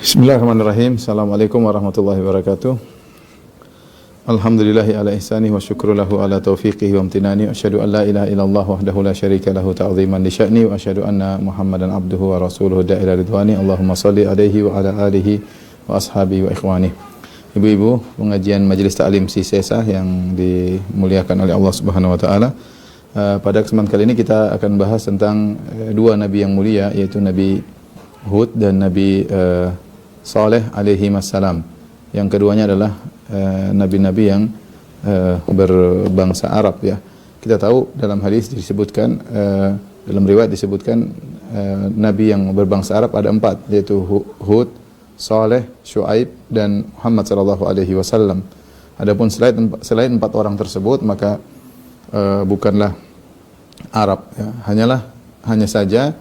Bismillahirrahmanirrahim. Assalamualaikum warahmatullahi wabarakatuh. Alhamdulillahi ala ihsani wa syukru lahu ala taufiqihi wa amtinani. Asyhadu an la ilaha illallah wahdahu la syarika lahu ta'ziman li sya'ni wa asyhadu anna Muhammadan abduhu wa rasuluhu da'ila ridwani. Allahumma shalli alaihi wa ala alihi wa ashabihi wa ikhwani. Ibu-ibu, pengajian Majelis Ta'lim Sisesa yang dimuliakan oleh Allah Subhanahu wa taala. Pada kesempatan kali ini kita akan bahas tentang dua nabi yang mulia, yaitu Nabi Hud dan Nabi Saleh alaihi wassalam. Yang keduanya adalah nabi-nabi yang berbangsa Arab, ya. Kita tahu dalam hadis disebutkan, dalam riwayat disebutkan nabi yang berbangsa Arab ada 4, yaitu Hud, Saleh, Syuaib dan Muhammad sallallahu alaihi wasallam. Adapun selain 4 orang tersebut maka bukanlah Arab, ya. Hanya saja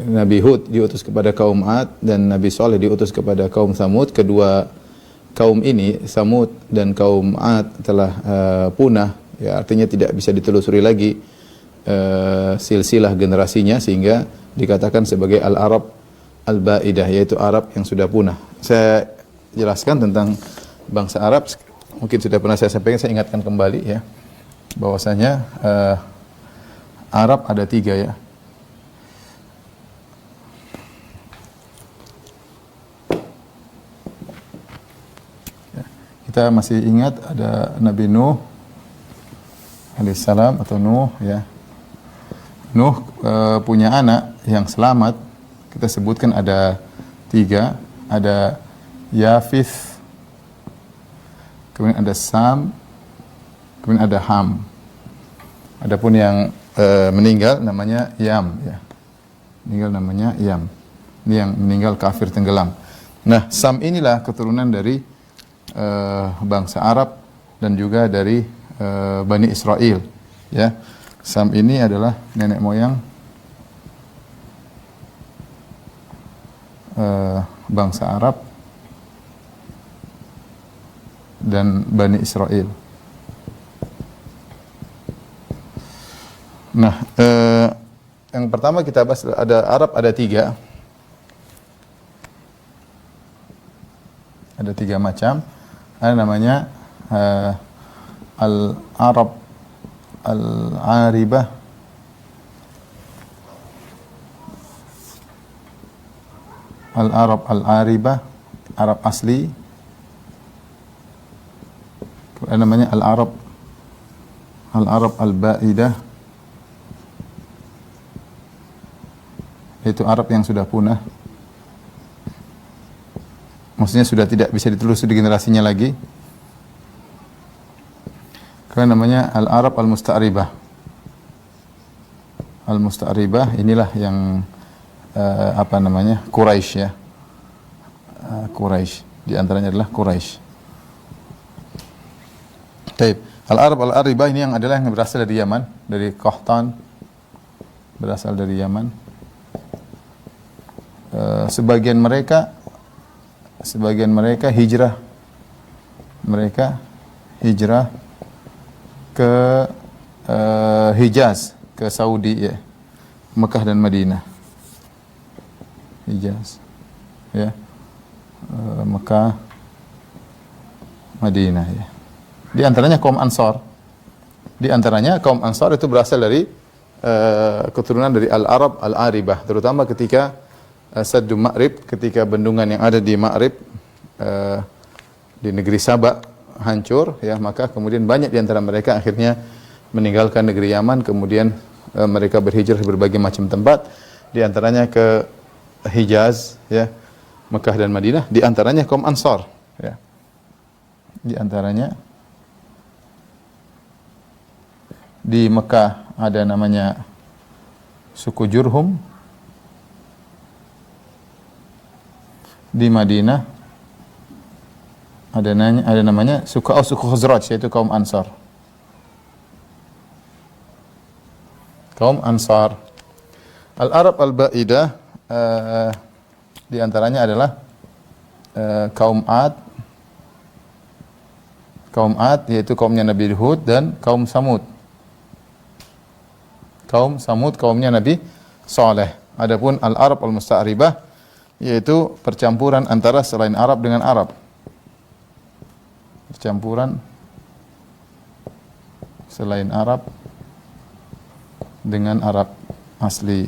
Nabi Hud diutus kepada kaum Ad dan Nabi Saleh diutus kepada kaum Samud. Kedua kaum ini, Samud dan kaum Ad, telah punah, ya, artinya tidak bisa ditelusuri lagi silsilah generasinya, sehingga dikatakan sebagai Al-Arab Al-Ba'idah, yaitu Arab yang sudah punah. Saya jelaskan tentang bangsa Arab, mungkin sudah pernah saya sampaikan, saya ingatkan kembali, ya, bahwasanya Arab ada 3, ya. Kita masih ingat ada Nabi Nuh alaihissalam atau Nuh, ya. Nuh punya anak yang selamat. Kita sebutkan ada 3, ada Yafith, kemudian ada Sam, kemudian ada Ham. Adapun yang meninggal namanya Yam, ya. Meninggal namanya Yam. Ini yang meninggal kafir tenggelam. Nah, Sam inilah keturunan dari bangsa Arab dan juga dari Bani Israel, ya. Sam ini adalah nenek moyang bangsa Arab dan Bani Israel. Nah, yang pertama kita bahas, ada Arab ada 3. Ada 3 macam. Ada namanya Al-Arab Al-Aribah, Al-Arab Al-Aribah, Arab asli. Ada namanya Al-Arab Al-Ba'idah, yaitu Arab yang sudah punah. Maksudnya sudah tidak bisa ditelusuri generasinya lagi. Karena namanya Al-Arab Al-Musta'ribah. Al-Musta'ribah inilah yang Quraisy, ya. Quraisy, di antaranya adalah Quraisy. Baik, Al-Arab Al-Aribah ini yang berasal dari Yaman, dari Qahtan, berasal dari Yaman. Sebagian mereka hijrah ke Hijaz, ke Saudi, ya. Mekah dan Madinah. Hijaz, ya. Mekah, Madinah, ya. Di antaranya kaum Ansar. Itu berasal dari keturunan dari Al-Arab Al-Aribah, terutama ketika Saddu Ma'rib, ketika bendungan yang ada di Ma'rib di negeri Sabah hancur, ya, maka kemudian banyak di antara mereka akhirnya meninggalkan negeri Yaman, kemudian mereka berhijrah ke berbagai macam tempat, di antaranya ke Hijaz, ya, Mekah dan Madinah, di antaranya kaum Ansar, ya. Di antaranya di Mekah ada namanya suku Jurhum. Di Madinah ada namanya suku Khazraj, yaitu kaum Ansar. Kaum Ansar. Al-Arab Al-Ba'idah di antaranya adalah kaum Ad. Kaum Ad yaitu kaumnya Nabi Hud, dan kaum Samud. Kaum Samud kaumnya Nabi Saleh. Adapun Al-Arab Al-Musta'ribah yaitu percampuran antara selain Arab dengan Arab. Percampuran selain Arab dengan Arab asli,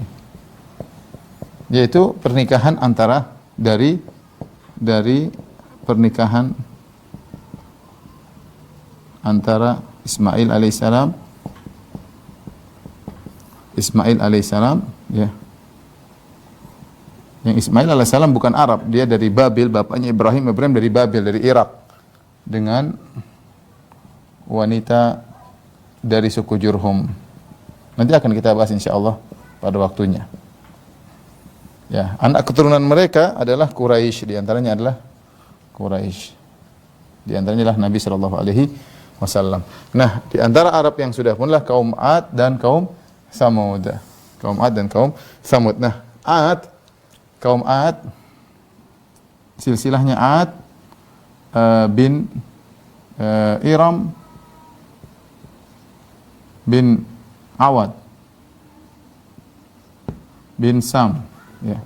yaitu pernikahan antara dari pernikahan antara Ismail alaihissalam, ya. Yang Ismail alaihissalam bukan Arab, dia dari Babil, bapaknya Ibrahim dari Babil, dari Irak, dengan wanita dari suku Jurhum. Nanti akan kita bahas insyaallah pada waktunya. Ya, anak keturunan mereka adalah Quraisy, di antaranya adalah Quraisy. Di antaranya adalah Nabi sallallahu alaihi wasallam. Nah, di antara Arab yang sudah punlah kaum Ad dan kaum Samud. Kaum Ad dan kaum Samud. Nah, kaum Ad, silsilahnya Ad bin Iram bin Awad bin Sam, ya.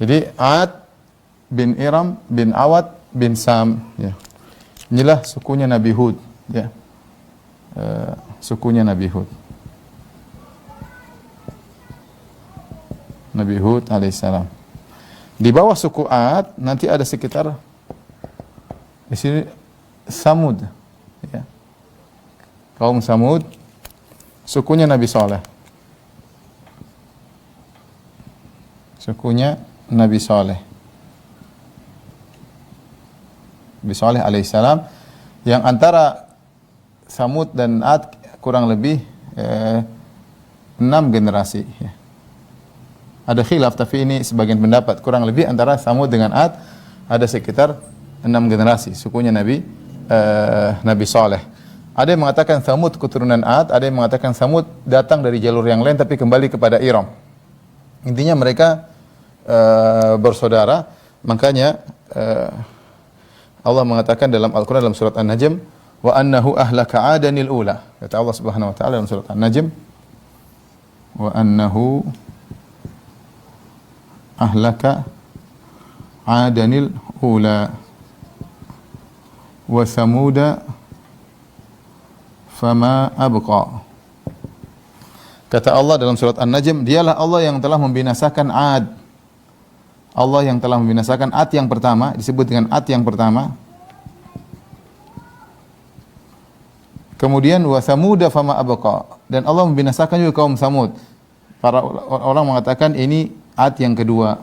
Jadi Ad bin Iram bin Awad bin Sam, ya. Inilah sukunya Nabi Hud, ya. Sukunya Nabi Hud. Nabi Hud alaihissalam. Di bawah suku Ad nanti ada sekitar di sini Samud, ya. Kaum Samud, sukunya Nabi Saleh. Sukunya Nabi Saleh. Nabi Saleh alaihissalam, yang antara Samud dan Ad kurang lebih 6 generasi, ya. Ada khilaf, tapi ini sebagian pendapat, kurang lebih antara Samud dengan Ad ada sekitar 6 generasi sukunya Nabi Saleh. Ada yang mengatakan Samud keturunan Ad, ada yang mengatakan Samud datang dari jalur yang lain tapi kembali kepada Iram. Intinya mereka bersaudara. Makanya Allah mengatakan dalam Al-Quran dalam surat An-Najm, wa annahu ahlaka adanil ula. Kata Allah Subhanahu wa taala dalam surat An-Najm, wa annahu ahlaka adanil ula wa samuda fama abqa. Kata Allah dalam surat An-Najm, dialah Allah yang telah membinasakan Ad. Allah yang telah membinasakan Ad yang pertama, disebut dengan Ad yang pertama. Kemudian wa samuda fama abqa, dan Allah membinasakan juga kaum Samud. Para orang mengatakan ini Ad yang kedua.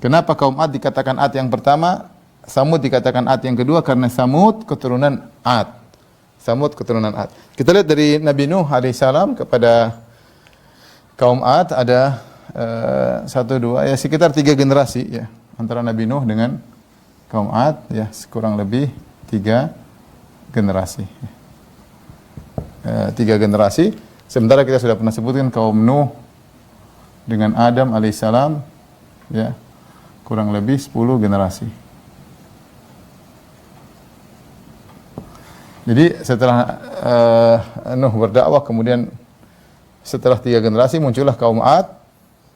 Kenapa kaum Ad dikatakan Ad yang pertama, Samud dikatakan Ad yang kedua? Karena Samud keturunan Ad. Samud keturunan Ad. Kita lihat dari Nabi Nuh alaihissalam kepada kaum Ad ada 1, 2, ya sekitar 3 generasi, ya, antara Nabi Nuh dengan kaum Ad, ya kurang lebih 3 generasi. 3 generasi. Sementara kita sudah pernah sebutkan kaum Nuh dengan Adam alaihissalam, ya kurang lebih 10 generasi. Jadi setelah Nuh berdakwah, kemudian setelah 3 generasi muncullah kaum Ad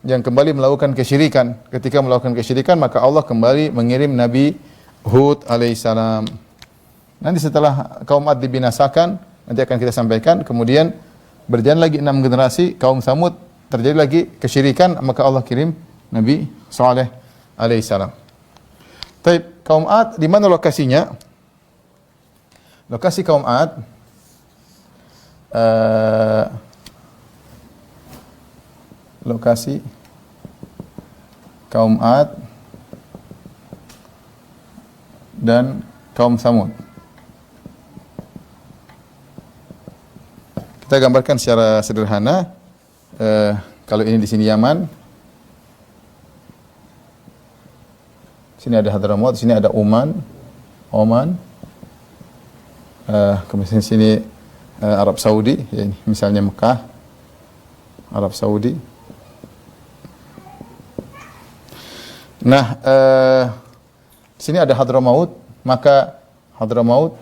yang kembali melakukan kesyirikan. Ketika melakukan kesyirikan, maka Allah kembali mengirim Nabi Hud alaihissalam. Nanti setelah kaum Ad dibinasakan, nanti akan kita sampaikan, kemudian berjalan lagi 6 generasi, kaum Samud terjadi lagi kesyirikan, maka Allah kirim Nabi Saleh alaihissalam. Taib, kaum Ad di mana lokasinya? Lokasi kaum Ad lokasi kaum Ad dan kaum Samud. Kita gambarkan secara sederhana. Kalau ini di sini Yaman, sini ada Hadramaut, sini ada Oman. Kemudian sini Arab Saudi, ya, ini misalnya Mekah, Arab Saudi. Nah, sini ada Hadramaut, maka Hadramaut,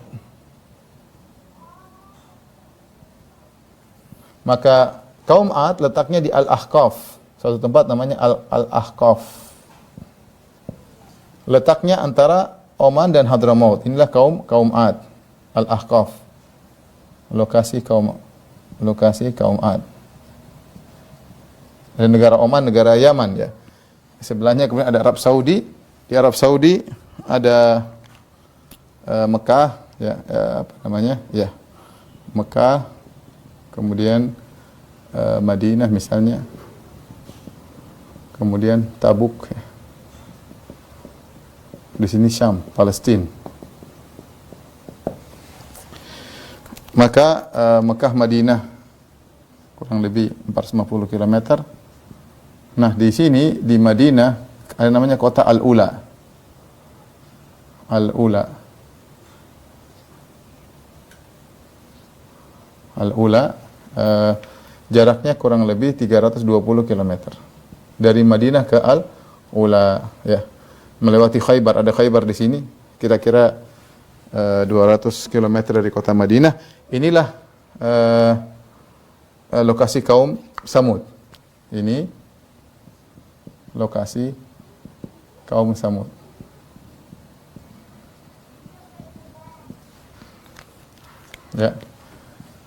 maka kaum Ad letaknya di Al-Ahqaf, Suatu tempat namanya Al-Ahqaf. Letaknya antara Oman dan Hadramaut. Inilah kaum Ad. Al-Ahqaf. Lokasi kaum Ad. Dan negara Oman, negara Yaman ya. Sebelahnya kemudian ada Arab Saudi. Di Arab Saudi ada Mekah ya, Mekah, kemudian Madinah misalnya. Kemudian Tabuk ya. Di sini Syam, Palestina. Maka Mekah, Madinah kurang lebih 450 km. Nah, di sini di Madinah ada namanya kota Al-Ula. Jaraknya kurang lebih 320 km. Dari Madinah ke Al-Ula ya. Melewati Khaybar, ada Khaybar di sini, kira-kira 200 km dari kota Madinah. Inilah lokasi kaum Samud. Ini lokasi kaum Samud. Ya.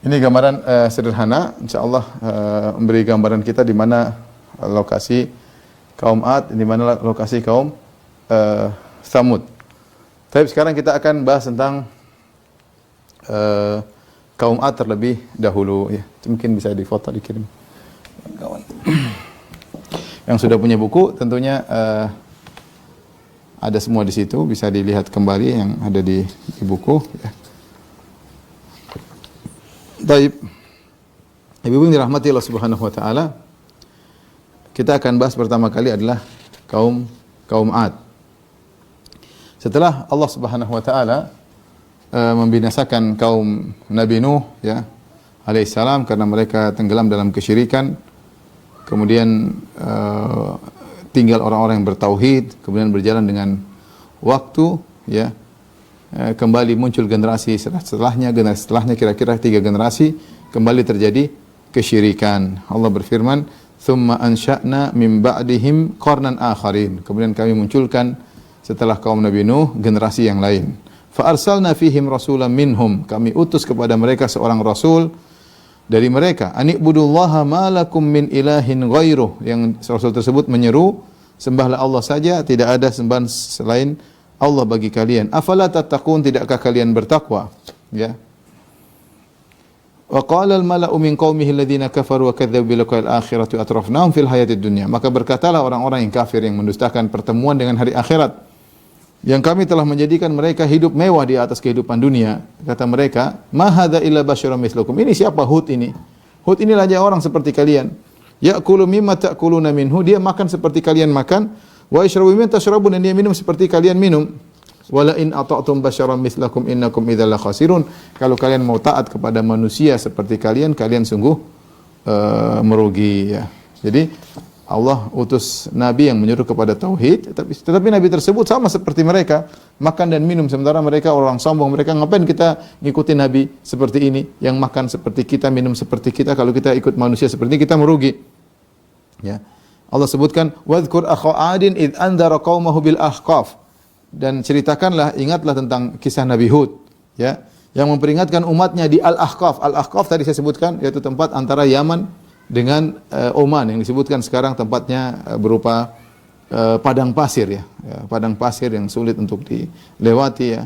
Ini gambaran sederhana, insyaallah memberi gambaran kita di mana lokasi kaum Ad, di mana lokasi kaum Samud. Tapi sekarang kita akan bahas tentang kaum Ad terlebih dahulu ya. Mungkin bisa difoto dikirim kawan. Yang sudah punya buku tentunya ada semua di situ, bisa dilihat kembali yang ada di buku ya. Baik. Ibu-ibu yang dirahmati Allah Subhanahu wa taala, kita akan bahas pertama kali adalah kaum Ad. Setelah Allah Subhanahu wa taala membinasakan kaum Nabi Nuh ya alaihissalam karena mereka tenggelam dalam kesyirikan, kemudian tinggal orang-orang yang bertauhid, kemudian berjalan dengan waktu ya, kembali muncul generasi setelahnya kira-kira 3 generasi kembali terjadi kesyirikan. Allah berfirman, "Tsumma ansha'na min ba'dihim qarnan akharin." Kemudian kami munculkan setelah kaum Nabi Nuh generasi yang lain. Fa arsalna fihim rasulan minhum. Kami utus kepada mereka seorang rasul dari mereka. Ani'budullaha ma lakum min ilahin ghairuh. Yang rasul tersebut menyeru, sembahlah Allah saja, tidak ada sembahan selain Allah bagi kalian. Afala tattaqun, tidakkah kalian bertakwa? Ya. Wa qala al-mala'u min qaumihi alladhina kafaru wa kadzdzabu bil liqa'il akhirati atrafnahum fil hayatid dunya. Maka berkatalah orang-orang yang kafir yang mendustakan pertemuan dengan hari akhirat, yang kami telah menjadikan mereka hidup mewah di atas kehidupan dunia. Kata mereka, ma hadza illa basyarun mislukum. Ini siapa Hud ini? Hud inilah aja orang seperti kalian. Ya'kulu mimma ta'kuluna minhu, dia makan seperti kalian makan, wa yashrabu mimma tashrabun, dan dia minum seperti kalian minum. Wala in ata'tum basyaran mislakum innakum idzal khasirun. Kalau kalian mau taat kepada manusia seperti kalian, kalian sungguh merugi ya. Jadi Allah utus nabi yang menyuruh kepada tauhid, tetapi nabi tersebut sama seperti mereka, makan dan minum, sementara mereka orang sombong. Mereka, ngapain kita ngikuti nabi seperti ini yang makan seperti kita, minum seperti kita? Kalau kita ikut manusia seperti ini, kita merugi. Ya. Allah sebutkan, "Wadhkur akha 'adin id anzara qaumahu bil ahqaf." Dan ceritakanlah, ingatlah tentang kisah Nabi Hud, ya, yang memperingatkan umatnya di Al-Ahqaf. Al-Ahqaf tadi saya sebutkan, yaitu tempat antara Yaman dengan Oman, yang disebutkan sekarang tempatnya berupa padang pasir ya, padang pasir yang sulit untuk dilewati ya.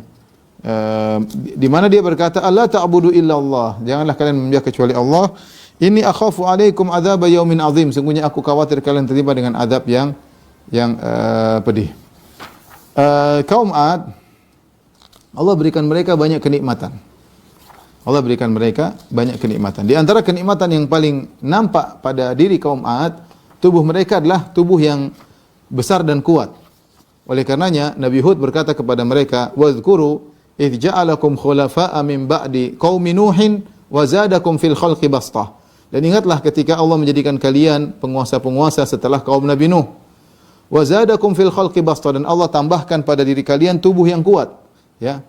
Di mana dia berkata, "Allah ta'budu illallah." Janganlah kalian menyembah kecuali Allah. "Inni akhafu 'alaikum adzab yaumin 'azim." Sungguhnya aku khawatir kalian tertimpa dengan azab yang pedih. Kaum Ad, Allah berikan mereka banyak kenikmatan. Di antara kenikmatan yang paling nampak pada diri kaum Ad, tubuh mereka adalah tubuh yang besar dan kuat. Oleh karenanya Nabi Hud berkata kepada mereka, "Wadhkuru idh ja'alakum khulafa'a min ba'di qaumi Nuhin wa zadakum fil khalqi bastah." Dan ingatlah ketika Allah menjadikan kalian penguasa-penguasa setelah kaum Nabi Nuh. Wa zadakum fil khalqi bastah, dan Allah tambahkan pada diri kalian tubuh yang kuat. Ya.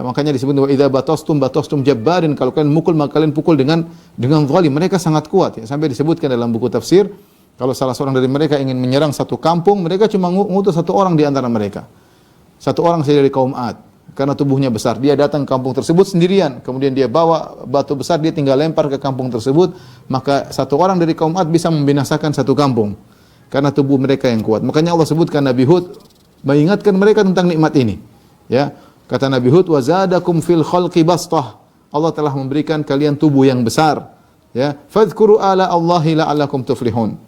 Makanya disebut wa idza batastum jabbarin, kalau kalian mukul maka kalian pukul dengan zalim. Mereka sangat kuat ya. Sampai disebutkan dalam buku tafsir, Kalau salah seorang dari mereka ingin menyerang satu kampung, mereka cuma ngutus satu orang di antara mereka. Satu orang saja dari kaum Ad. Karena tubuhnya besar. Dia datang ke kampung tersebut sendirian. Kemudian dia bawa batu besar, dia tinggal lempar ke kampung tersebut. Maka satu orang dari kaum Ad bisa membinasakan satu kampung. Karena tubuh mereka yang kuat. Makanya Allah sebutkan Nabi Hud mengingatkan mereka tentang nikmat ini. Ya, kata Nabi Hud, "Wa zadakum fil khalqi bastah." Allah telah memberikan kalian tubuh yang besar. Ya, "Fadhkuru ala Allahi la'allakum tuflihun."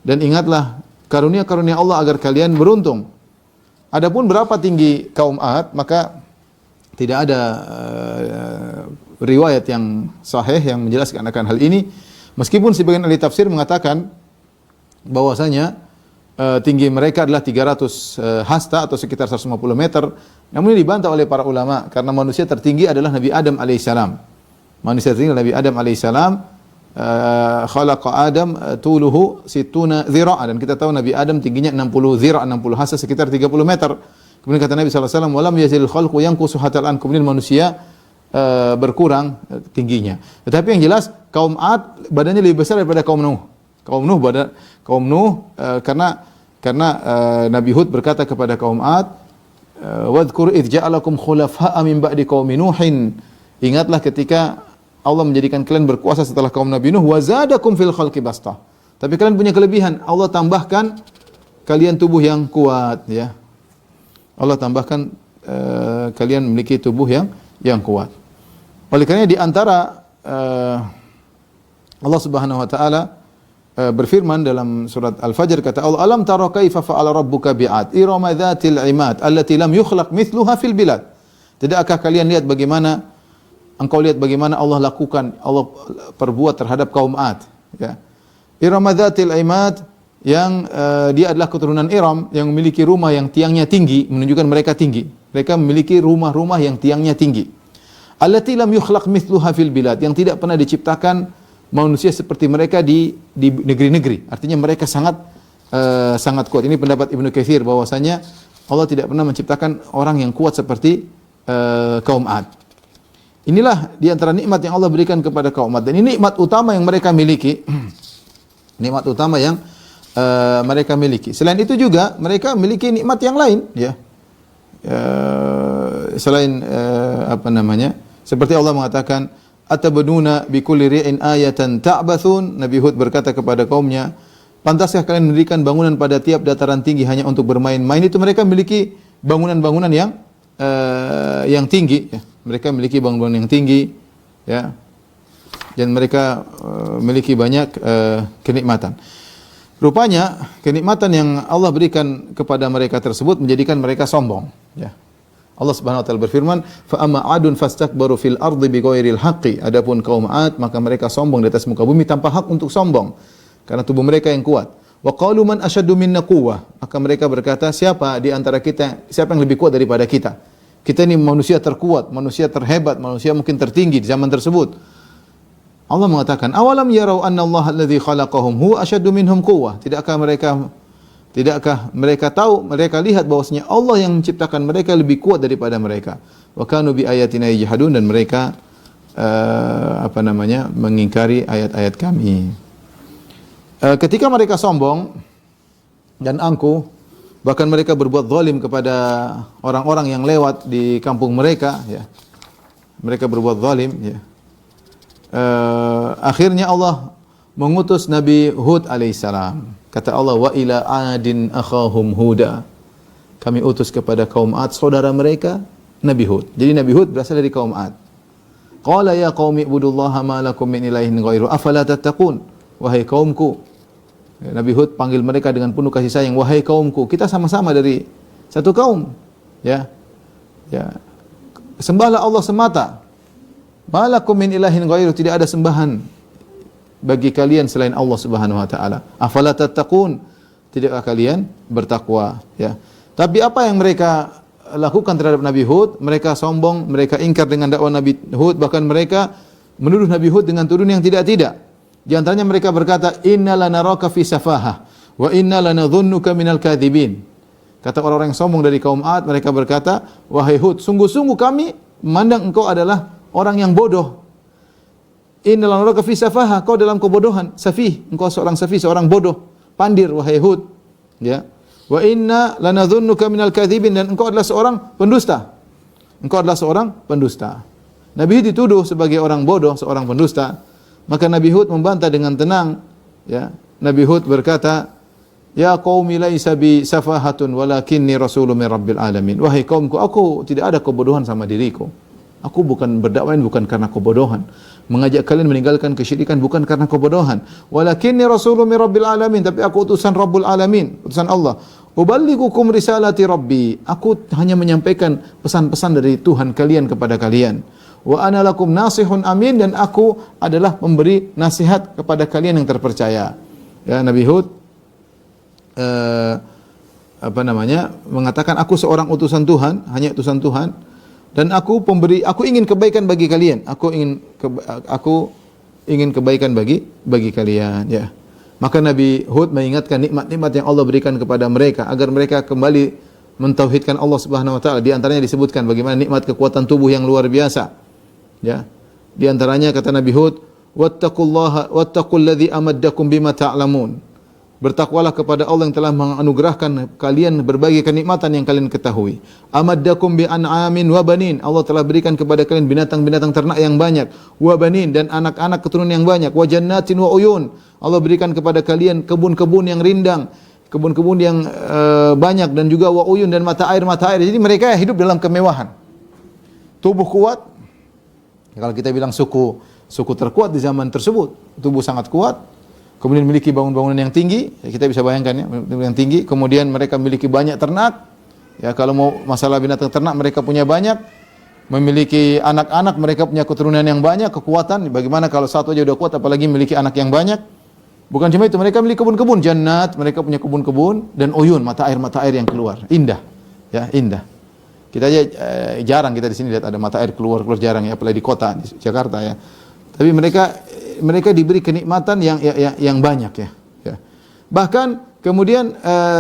Dan ingatlah karunia-karunia Allah agar kalian beruntung. Adapun berapa tinggi kaum Ad, maka tidak ada riwayat yang sahih yang menjelaskan akan hal ini. Meskipun sebagian ahli tafsir mengatakan bahwasanya tinggi mereka adalah 300 hasta atau sekitar 150 meter. Namun ini dibantah oleh para ulama karena manusia tertinggi adalah Nabi Adam alaihissalam. Manusia tertinggi adalah Nabi Adam alaihissalam. Khalaqa Adam tuluhu situna dhira'a, dan kita tahu Nabi Adam tingginya 60 dhira', 60 hasta sekitar 30 meter. Kemudian kata Nabi SAW, walam yazil khalqu yanqusu hatta al-an, kemudian manusia berkurang tingginya. Tetapi yang jelas kaum Ad badannya lebih besar daripada kaum Nuh. Kaum Nuh karena Nabi Hud berkata kepada kaum Ad, wadhkur idh ja'alakum khulafa'a min ba'di qaumi Nuhin. Ingatlah ketika Allah menjadikan kalian berkuasa setelah kaum Nabi Nuh, wa zadakum fil khalqi bastah. Tapi kalian punya kelebihan, Allah tambahkan kalian tubuh yang kuat, ya. Allah tambahkan kalian memiliki tubuh yang kuat. Oleh karena di antara Allah Subhanahu wa taala berfirman dalam surat Al-Fajr, kata Allah, "Alam tara kaifa fa'ala rabbuka bi'ad irama dzatil 'imad allati lam yukhlaq mithluha fil bilad." Tidakkah kalian lihat bagaimana Allah lakukan, Allah perbuat terhadap kaum Ad, ya. Iram dzatil imad, yang dia adalah keturunan Iram yang memiliki rumah yang tiangnya tinggi, menunjukkan mereka tinggi. Mereka memiliki rumah-rumah yang tiangnya tinggi. Allati lam yukhlaq mithluha fil bilad, yang tidak pernah diciptakan manusia seperti mereka di negeri-negeri. Artinya mereka sangat kuat. Ini pendapat Ibnu Katsir bahwasanya Allah tidak pernah menciptakan orang yang kuat seperti kaum Ad. Inilah di antara nikmat yang Allah berikan kepada kaum Ad, dan ini nikmat utama yang mereka miliki. Nikmat utama yang mereka miliki. Selain itu juga mereka memiliki nikmat yang lain, ya. Selain seperti Allah mengatakan, "Atabnuna bikulli ri'in ayatan ta'bathun." Nabi Hud berkata kepada kaumnya, "Pantaskah kalian mendirikan bangunan pada tiap dataran tinggi hanya untuk bermain-main?" Itu mereka memiliki bangunan-bangunan yang tinggi, ya. Mereka memiliki bangunan yang tinggi, ya, dan mereka memiliki banyak kenikmatan. Rupanya kenikmatan yang Allah berikan kepada mereka tersebut menjadikan mereka sombong, ya. Allah Subhanahu wa taala berfirman, "Fa amma 'adun fastakbaru fil ardi bighairil haqqi." Adapun kaum Ad, maka mereka sombong di atas muka bumi tanpa hak untuk sombong karena tubuh mereka yang kuat. Wa qalu man asyaddu minna quwwah. Maka mereka berkata, siapa di antara kita, siapa yang lebih kuat daripada kita? Kita ini manusia terkuat, manusia terhebat, manusia mungkin tertinggi di zaman tersebut. Allah mengatakan, "Awalam yarau anna Allah alladhi khalaqahum huwa asyaddu minhum quwwah." Tidakkah mereka tahu, mereka lihat bahwasanya Allah yang menciptakan mereka lebih kuat daripada mereka. Wa kanu bi ayatina yajhadun, dan mereka mengingkari ayat-ayat kami. Ketika mereka sombong dan angkuh, bahkan mereka berbuat zalim kepada orang-orang yang lewat di kampung mereka, ya. Mereka berbuat zalim, ya. Akhirnya Allah mengutus Nabi Hud alaihissalam. Kata Allah, "Wa ila 'adin akhahum Huda." Kami utus kepada kaum Ad saudara mereka Nabi Hud. Jadi Nabi Hud berasal dari kaum Ad. Qala ya qaumi ibudullaha ma lakum min ilahin ghairu afala tattaqun. Wahai kaumku, Nabi Hud panggil mereka dengan penuh kasih sayang, wahai kaumku, kita sama-sama dari satu kaum, ya. Ya. Sembahlah Allah semata. Malakum min ilahin ghairu, tidak ada sembahan bagi kalian selain Allah Subhanahu wa taala. Afala tattaqun, tidakkah kalian bertakwa, ya. Tapi apa yang mereka lakukan terhadap Nabi Hud? Mereka sombong, mereka ingkar dengan dakwah Nabi Hud, bahkan mereka menuduh Nabi Hud dengan tuduhan yang tidak-tidak. Di antaranya mereka berkata, "Inna lanaraka fi safahah wa inna lanadhunnuka minal kadhibin." Kata orang-orang yang sombong dari kaum Ad, mereka berkata, "Wahai Hud, sungguh-sungguh kami memandang engkau adalah orang yang bodoh." Inna lanaraka fi safahah, kau dalam kebodohan. Safih, engkau seorang safih, seorang bodoh. pandir wahai Hud. Ya. Wa inna lanadhunnuka minal kadhibin, dan engkau adalah seorang pendusta. Engkau adalah seorang pendusta. Nabi Hud dituduh sebagai orang bodoh, seorang pendusta. Maka Nabi Hud membantah dengan tenang. Ya. Nabi Hud berkata, "Ya qaumi laisa bi safahatun walakinni rasulun min rabbil alamin." Wahai kaumku, aku tidak ada kebodohan sama diriku. Aku bukan berdakwah bukan karena kebodohan. Mengajak kalian meninggalkan kesyirikan bukan karena kebodohan. Walakinni rasulun min rabbil alamin, tapi aku utusan Rabbul alamin, utusan Allah. Uballighukum risalati rabbi. Aku hanya menyampaikan pesan-pesan dari Tuhan kalian kepada kalian. Wa ana lakum nasihun amin, dan aku adalah pemberi nasihat kepada kalian yang terpercaya. Ya, Nabi Hud mengatakan, aku seorang utusan Tuhan, hanya utusan Tuhan, dan aku ingin kebaikan bagi kalian. Aku ingin kebaikan bagi kalian, ya. Maka Nabi Hud mengingatkan nikmat-nikmat yang Allah berikan kepada mereka agar mereka kembali mentauhidkan Allah Subhanahu wa taala. Di antaranya disebutkan bagaimana nikmat kekuatan tubuh yang luar biasa. Ya. Di antaranya kata Nabi Hud, wattaqulladzi amaddakum bima ta'lamun. Bertakwalah kepada Allah yang telah menganugerahkan kalian berbagai kenikmatan yang kalian ketahui. Amaddakum bi an'amin wa banin. Allah telah berikan kepada kalian binatang-binatang ternak yang banyak, wa banin, dan anak-anak keturunan yang banyak, wa jannatin wa uyun. Allah berikan kepada kalian kebun-kebun yang rindang, kebun-kebun yang banyak, dan juga wa uyun, dan mata air. Jadi mereka hidup dalam kemewahan. Tubuh kuat. Kalau kita bilang suku terkuat di zaman tersebut, tubuh sangat kuat. Kemudian memiliki bangunan-bangunan yang tinggi, ya kita bisa bayangkan ya, yang tinggi. Kemudian mereka memiliki banyak ternak. Ya, kalau mau masalah binatang ternak, mereka punya banyak. Memiliki anak-anak, mereka punya keturunan yang banyak, kekuatan. Bagaimana kalau satu aja udah kuat, apalagi memiliki anak yang banyak? Bukan cuma itu, mereka memiliki kebun-kebun, jannat, mereka punya kebun-kebun, dan uyun, mata air yang keluar. Indah. Ya, indah. Kita aja jarang kita di sini lihat ada mata air keluar jarang ya, apalagi di kota di Jakarta ya. Tapi mereka diberi kenikmatan yang banyak ya. Ya. Bahkan kemudian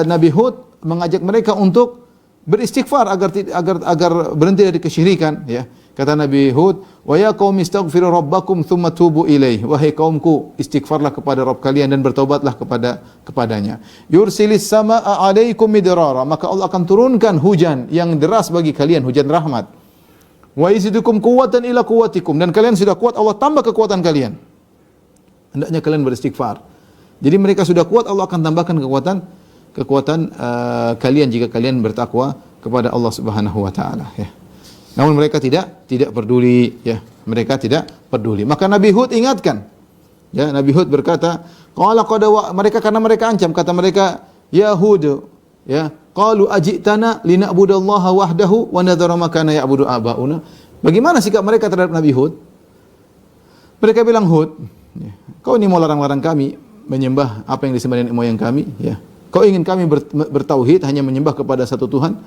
Nabi Hud mengajak mereka untuk beristighfar agar berhenti dari kesyirikan ya. Kata Nabi Hud, "Wa ya qaumi istaghfiru rabbakum tsumma tubu ilaih." Wahai kaumku, istighfarlah kepada Rabb kalian dan bertaubatlah kepadanya. Yursilis samaa 'alaikum midrara, maka Allah akan turunkan hujan yang deras bagi kalian, hujan rahmat. Wa yazidukum quwwatan ila quwwatikum, dan kalian sudah kuat, Allah tambah kekuatan kalian. Hendaknya kalian beristighfar. Jadi mereka sudah kuat, Allah akan tambahkan kekuatan kalian jika kalian bertakwa kepada Allah Subhanahu wa taala ya. Namun mereka tidak peduli ya. Mereka tidak peduli. Maka Nabi Hud ingatkan. Ya, Nabi Hud berkata, qala qad karena mereka ancam, kata mereka, ya Hud, ya, qalu ajitana lina'budallaha wahdahu wa nadhara ma kana ya'budu abauna. Bagaimana sikap mereka terhadap Nabi Hud? Mereka bilang, Hud, ya, kau ini mau larang-larang kami menyembah apa yang disembah nenek moyang kami, ya. Kau ingin kami bertauhid, hanya menyembah kepada satu Tuhan.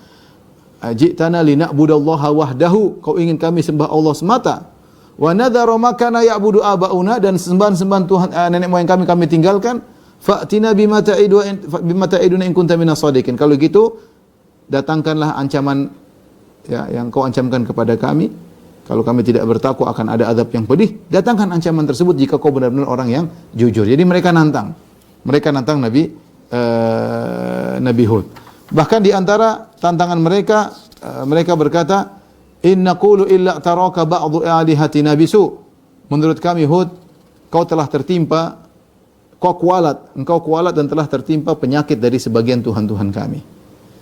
Ajitana lina'budallaha wahdahu, kau ingin kami sembah Allah semata. Wa nadhara ma kana ya'budu abauna, dan sembahan-sembahan Tuhan nenek moyang kami tinggalkan. Fa'tina bima ta'iduna in kunta minas shadiqin. Kalau gitu, datangkanlah ancaman ya, yang kau ancamkan kepada kami. Kalau kami tidak bertakwa akan ada azab yang pedih. Datangkan ancaman tersebut jika kau benar-benar orang yang jujur. Jadi mereka nantang. Mereka nantang Nabi Hud. Bahkan di antara tantangan mereka, mereka berkata, inna qulu illa taraka ba'du alihatina bisu. Menurut kami Hud, engkau kualat dan telah tertimpa penyakit dari sebagian Tuhan-Tuhan kami.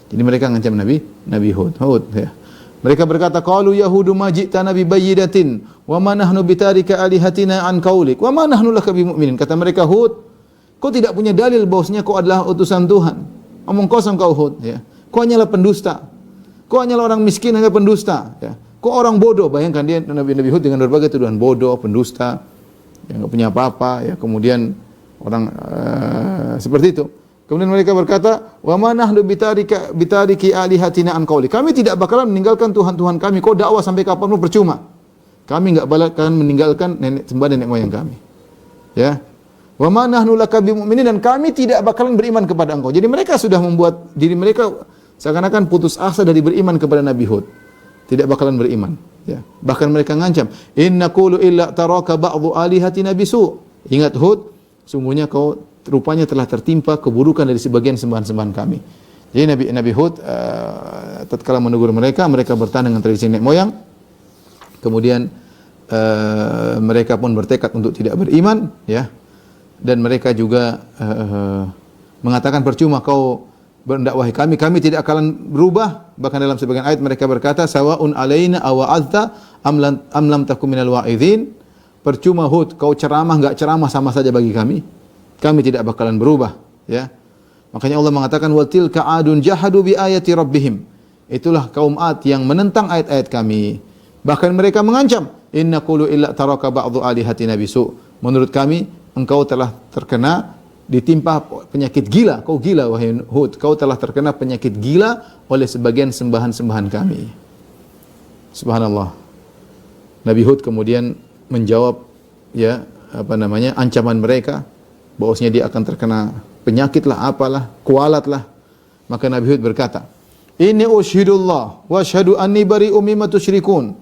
Jadi mereka ngancam Nabi Hud ya. Mereka berkata, qalu yahudu ma ji'tana bi bayyidatin wa ma nahnu bitarika alihatina an qaulik wa ma nahnu laka bimu'minin. Kata mereka, Hud, kau tidak punya dalil bahwasanya kau adalah utusan Tuhan. Omong kosong kau Hud ya. Kau hanyalah pendusta. Kau hanyalah orang miskin, hanya pendusta ya. Kau orang bodoh. Bayangkan dia Nabi Hud dengan berbagai tuduhan, bodoh, pendusta, yang enggak punya apa-apa ya. Kemudian orang seperti itu. Kemudian mereka berkata, "Wa ma nahnu bitariki alihatina an qauli." Kami tidak bakalan meninggalkan Tuhan-Tuhan kami. Kau dakwah sampai kapanpun percuma. Kami enggak bakalan meninggalkan nenek moyang kami. Ya. Wa ma nahnu laka bimu'minin, dan kami tidak bakalan beriman kepada engkau. Jadi mereka sudah membuat diri mereka seakan-akan putus asa dari beriman kepada Nabi Hud. Tidak bakalan beriman, ya. Bahkan mereka ngancam, "Inna qulu illa taraka ba'dhu alihatina bisu." Ingat Hud, sungguhnya kau rupanya telah tertimpa keburukan dari sebagian sembahan-sembahan kami. Jadi Nabi Hud tatkala menegur mereka, mereka bertahan dengan tradisi nenek moyang. Kemudian mereka pun bertekad untuk tidak beriman, ya. Dan mereka juga mengatakan percuma kau mendakwahi kami, kami tidak akan berubah. Bahkan dalam sebagian ayat mereka berkata, sawaun alaina awa'adta am lam takum minal wa'idhin. Percuma Hud, kau ceramah enggak ceramah sama saja bagi kami. Kami tidak bakalan berubah, ya. Makanya Allah mengatakan wa tilka adun jahadu bi ayati rabbihim. Itulah kaum Ad yang menentang ayat-ayat kami. Bahkan mereka mengancam, inna qulu illa taraka ba'dhu alihatina bisu. Menurut kami engkau telah terkena ditimpa penyakit gila. Kau gila wahai Hud, kau telah terkena penyakit gila oleh sebagian sembahan-sembahan kami. Subhanallah. Nabi Hud kemudian menjawab, ya, ancaman mereka bahwasanya dia akan terkena penyakit lah, apalah, kualat lah. Maka Nabi Hud berkata, inni usyhidullah wa asyhadu anni bari'um mimma tusyrikun.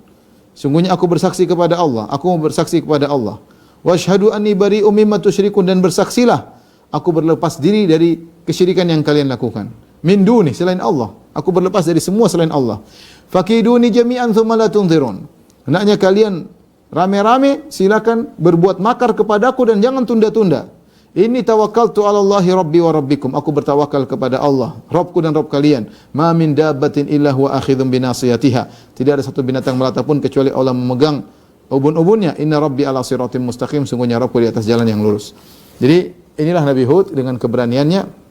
Sungguhnya aku bersaksi kepada Allah, aku bersaksi kepada Allah. Wa asyhadu anni bari'um mimma tusyrikun, dan bersaksilah aku berlepas diri dari kesyirikan yang kalian lakukan. Min duni, selain Allah. Aku berlepas dari semua selain Allah. Fakiduni jami'an thumma la tunzirun. Hendaknya kalian rame-rame silakan berbuat makar kepadaku dan jangan tunda-tunda. Ini tawakkaltu 'ala Allahi rabbi wa rabbikum. Aku bertawakal kepada Allah, Rabbku dan Rabb kalian. Ma min dabbatin illa huwa akhidhun bi nasiyatiha. Tidak ada satu binatang melata pun kecuali Allah memegang ubun-ubunnya. Inna rabbi 'ala siratim mustaqim. Sungguhnya Rabbku di atas jalan yang lurus. Jadi inilah Nabi Hud dengan keberaniannya.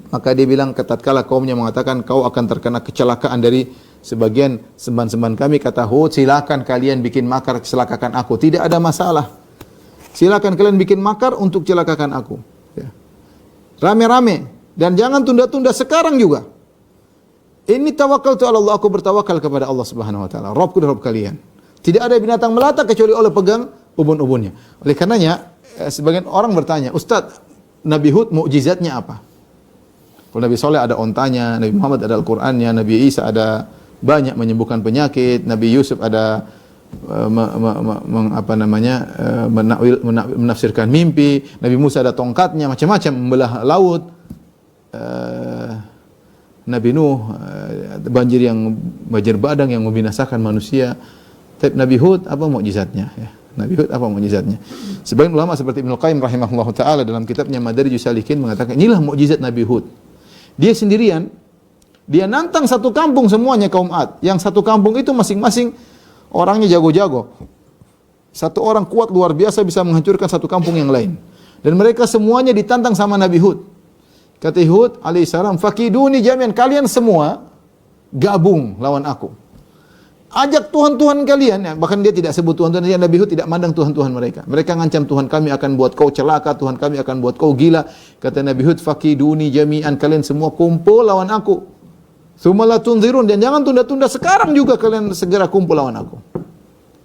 Maka dia bilang tatkala kaumnya mengatakan kau akan terkena kecelakaan dari sebagian sembahan-sembahan kami, kata Hud, silakan kalian bikin makar celakakan aku, tidak ada masalah. Silakan kalian bikin makar untuk celakakan aku. Ya. Rame-rame dan jangan tunda-tunda sekarang juga. Ini tawakkaltu 'ala Allah, aku bertawakal kepada Allah Subhanahu wa taala, Rabbku dan Rabb kalian. Tidak ada binatang melata kecuali Allah pegang ubun-ubunnya. Oleh karenanya sebagian orang bertanya, Ustaz, Nabi Hud mukjizatnya apa? Kalau Nabi Saleh ada ontanya, Nabi Muhammad ada Al-Qur'annya, Nabi Isa ada banyak menyembuhkan penyakit, Nabi Yusuf ada menafsirkan mimpi, Nabi Musa ada tongkatnya, macam-macam membelah laut, Nabi Nuh banjir badang yang membinasakan manusia. Tapi Nabi Hud apa mukjizatnya? Ya. Nabi Hud apa mukjizatnya? Sebagian ulama seperti Ibnu Qayyim rahimahullahu taala dalam kitabnya Madarijus Salikin mengatakan inilah mukjizat Nabi Hud. Dia sendirian, dia nantang satu kampung semuanya kaum Ad. Yang satu kampung itu masing-masing orangnya jago-jago. Satu orang kuat luar biasa bisa menghancurkan satu kampung yang lain. Dan mereka semuanya ditantang sama Nabi Hud. Kata Hud alaihissalam, fakiduni jami'an, kalian semua gabung lawan aku. Ajak Tuhan-Tuhan kalian, ya, bahkan dia tidak sebut Tuhan-Tuhan, Nabi Hud tidak mandang Tuhan-Tuhan mereka. Mereka ngancam Tuhan kami akan buat kau celaka, Tuhan kami akan buat kau gila. Kata Nabi Hud, fakiduni jami'an, kalian semua kumpul lawan aku. Tsumma la tunzirun, dan jangan tunda-tunda, sekarang juga kalian segera kumpul lawan aku.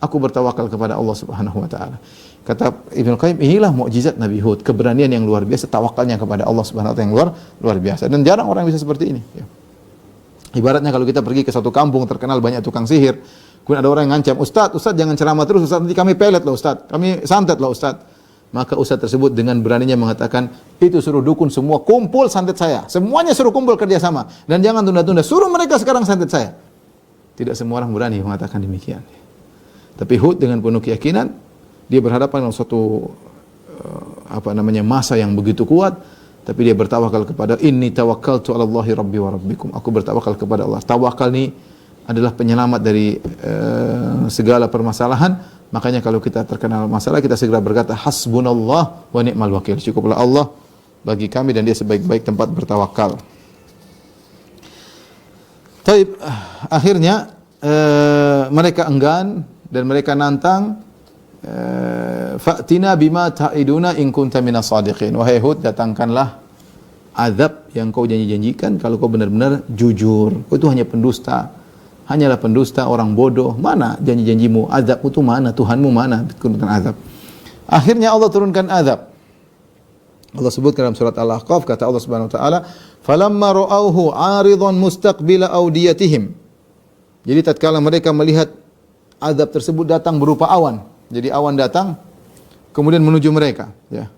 Aku bertawakal kepada Allah Subhanahu wa taala. Kata Ibnu Qayyim, inilah mukjizat Nabi Hud, keberanian yang luar biasa, tawakalnya kepada Allah Subhanahu wa taala yang luar biasa. Dan jarang orang bisa seperti ini, ya. Ibaratnya kalau kita pergi ke satu kampung terkenal banyak tukang sihir, kemudian ada orang yang ngancam, Ustaz jangan ceramah terus, Ustaz nanti kami pelet lah Ustaz, kami santet lah Ustaz. Maka Ustaz tersebut dengan beraninya mengatakan, itu suruh dukun semua kumpul santet saya. Semuanya suruh kumpul kerjasama. Dan jangan tunda-tunda, suruh mereka sekarang santet saya. Tidak semua orang berani mengatakan demikian. Tapi Hud dengan penuh keyakinan, dia berhadapan dengan suatu masa yang begitu kuat, tapi dia bertawakal kepada inni tawakkaltu 'ala Allahi rabbi wa rabbikum. Aku bertawakal kepada Allah. Tawakal ini adalah penyelamat dari segala permasalahan. Makanya kalau kita terkena masalah, kita segera berkata hasbunallah wa ni'mal wakil. Cukuplah Allah bagi kami dan dia sebaik-baik tempat bertawakal. Taib, akhirnya mereka enggan dan mereka nantang, fa'tina bima ta'iduna in kunta minas sadiqin. Wahai Hud, datangkanlah azab yang kau janji-janjikan kalau kau benar-benar jujur. Kau itu hanya pendusta. Hanyalah pendusta, orang bodoh. Mana janji-janjimu? Azab itu mana? Tuhanmu mana? Turunkan azab. Akhirnya Allah turunkan azab. Allah sebutkan dalam surat Al-Ahqaf, kata Allah Subhanahu wa taala, "Falamma ra'awhu 'aridan mustaqbila awdiyatihim." Jadi tatkala mereka melihat azab tersebut datang berupa awan. Jadi awan datang kemudian menuju mereka, ya.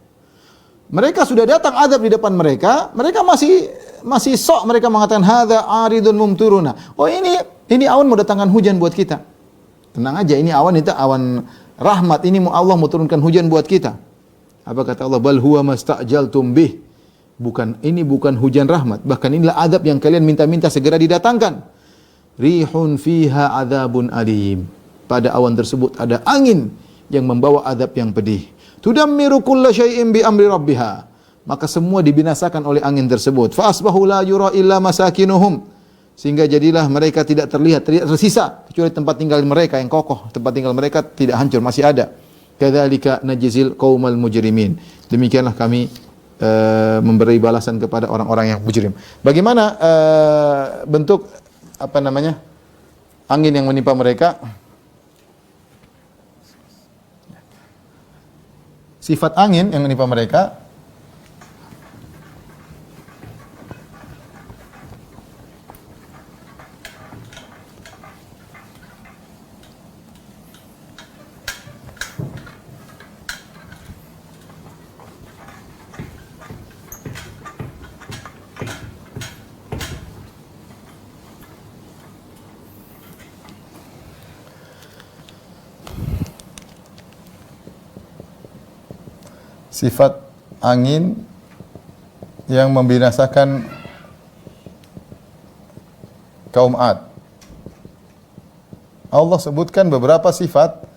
Mereka sudah datang azab di depan mereka, mereka masih sok mereka mengatakan hadza aridun mumturuna. Oh ini awan mau datangkan hujan buat kita. Tenang aja, ini awan itu awan rahmat, ini Allah mau turunkan hujan buat kita. Apa kata Allah? Bal huwa mastajaltum bih. Ini bukan hujan rahmat, bahkan inilah azab yang kalian minta-minta segera didatangkan. Rihun fiha adzabun alim. Pada awan tersebut ada angin yang membawa azab yang pedih. Tudammiru kulla syai'in bi amri rabbiha. Maka semua dibinasakan oleh angin tersebut. Fa asbahu la yura illa masakinuhum. Sehingga jadilah mereka tidak tersisa kecuali tempat tinggal mereka yang kokoh. Tempat tinggal mereka tidak hancur, masih ada. Kadzalika najzil qaumal mujrimin. Demikianlah kami memberi balasan kepada orang-orang yang mujrim. Bagaimana bentuk angin yang menimpa mereka? Sifat angin yang menimpa mereka, sifat angin yang membinasakan kaum Ad. Allah sebutkan beberapa sifat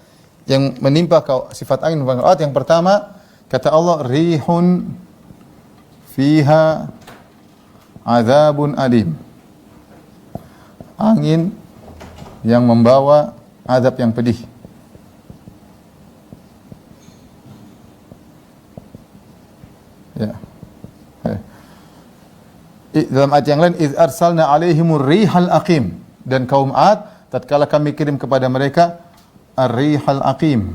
yang menimpa sifat angin kaum Ad. Yang pertama, kata Allah, rihun fiha adzabun alim. Angin yang membawa azab yang pedih. Ya. Dalam ayat yang lain, iz arsalna alaihimur rihal aqim, dan kaum Ad tatkala kami kirim kepada mereka ar-rihal aqim,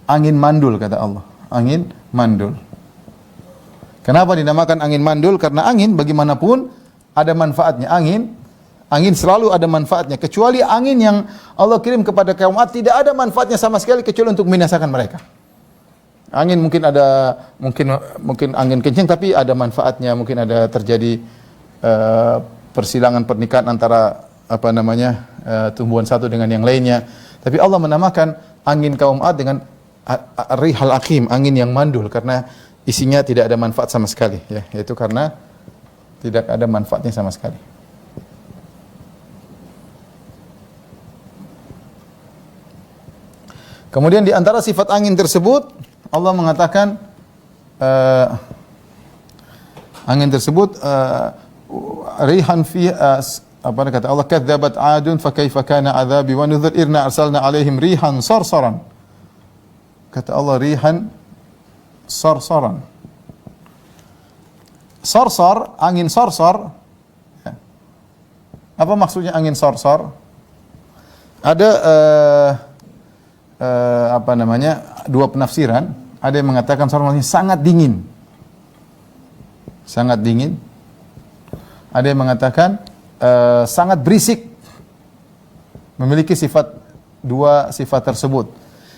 angin mandul, kata Allah, angin mandul. Kenapa dinamakan angin mandul? Karena angin bagaimanapun ada manfaatnya. Angin selalu ada manfaatnya, kecuali angin yang Allah kirim kepada kaum Ad tidak ada manfaatnya sama sekali kecuali untuk membinasakan mereka. Angin mungkin angin kencang tapi ada manfaatnya, mungkin ada terjadi persilangan pernikahan antara tumbuhan satu dengan yang lainnya. Tapi Allah menamakan angin kaum Ad dengan rihal aqim, angin yang mandul, karena isinya tidak ada manfaat sama sekali, ya, yaitu karena tidak ada manfaatnya sama sekali. Kemudian di antara sifat angin tersebut Allah mengatakan angin tersebut rihan fi kata Allah, kadzabat 'adun fa kaifa kana 'adzabi wa nudhur irna arsalna 'alaihim rihan sarsaran. Kata Allah, rihan sarsaran. Sarsar, angin sarsar. Apa maksudnya angin sarsar? Ada dua penafsiran. Ada yang mengatakan sarsar sangat dingin. Sangat dingin. Ada yang mengatakan sangat berisik. Memiliki dua sifat tersebut.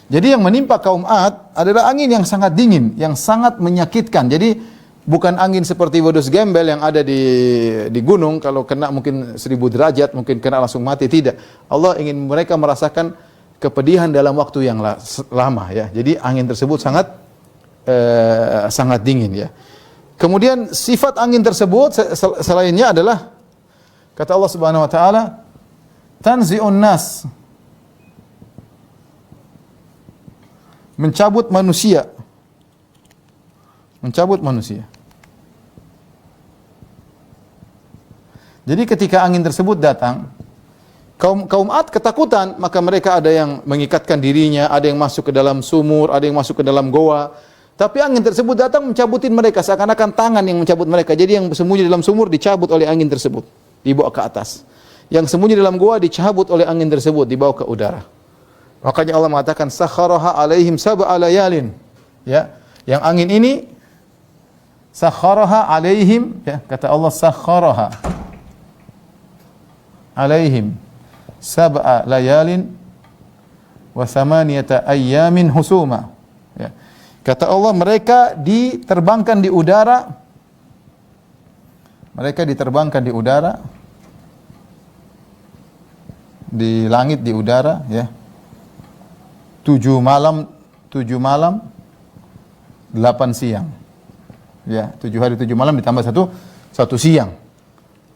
Jadi yang menimpa kaum Ad adalah angin yang sangat dingin, yang sangat menyakitkan. Jadi bukan angin seperti wedus gembel yang ada di gunung, kalau kena mungkin 1000 derajat, mungkin kena langsung mati, tidak. Allah ingin mereka merasakan kepedihan dalam waktu yang lama, ya. Jadi angin tersebut sangat dingin, ya. Kemudian sifat angin tersebut selainnya adalah kata Allah Subhanahu wa taala, tanzi'un nas, mencabut manusia. Mencabut manusia. Jadi ketika angin tersebut datang, kaum Ad ketakutan, maka mereka ada yang mengikatkan dirinya, ada yang masuk ke dalam sumur, ada yang masuk ke dalam goa. Tapi angin tersebut datang mencabutin mereka, seakan-akan tangan yang mencabut mereka. Jadi yang sembunyi dalam sumur dicabut oleh angin tersebut, dibawa ke atas. Yang sembunyi dalam goa dicabut oleh angin tersebut, dibawa ke udara. Makanya Allah mengatakan sakharaha alaihim sab'a layalin. Ya, yang angin ini sakharaha alaihim, ya, kata Allah sakharaha alaihim sab'a layalin wa thamaniyata ayyamin husuma. Ya. Kata Allah, mereka diterbangkan di udara. Mereka diterbangkan di udara. Di langit, di udara, ya. 7 malam, 8 siang. Ya, 7 hari 7 malam ditambah satu siang.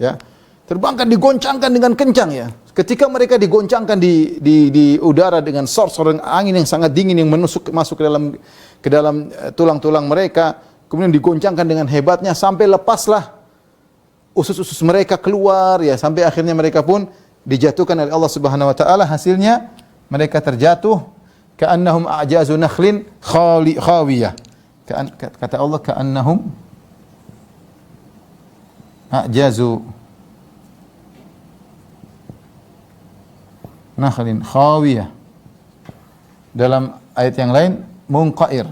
Ya. Terbangkan, digoncangkan dengan kencang, ya. Ketika mereka digoncangkan di udara dengan sor-sor angin yang sangat dingin yang masuk ke dalam tulang-tulang mereka, kemudian digoncangkan dengan hebatnya sampai lepaslah usus-usus mereka keluar, ya, sampai akhirnya mereka pun dijatuhkan oleh Allah Subhanahu wa taala. Hasilnya mereka terjatuh ka'annahum a'jazu nakhlin khawiyah. Kata Allah, ka'annahum a'jazu nakhlin khawiyah. Dalam ayat yang lain munqair.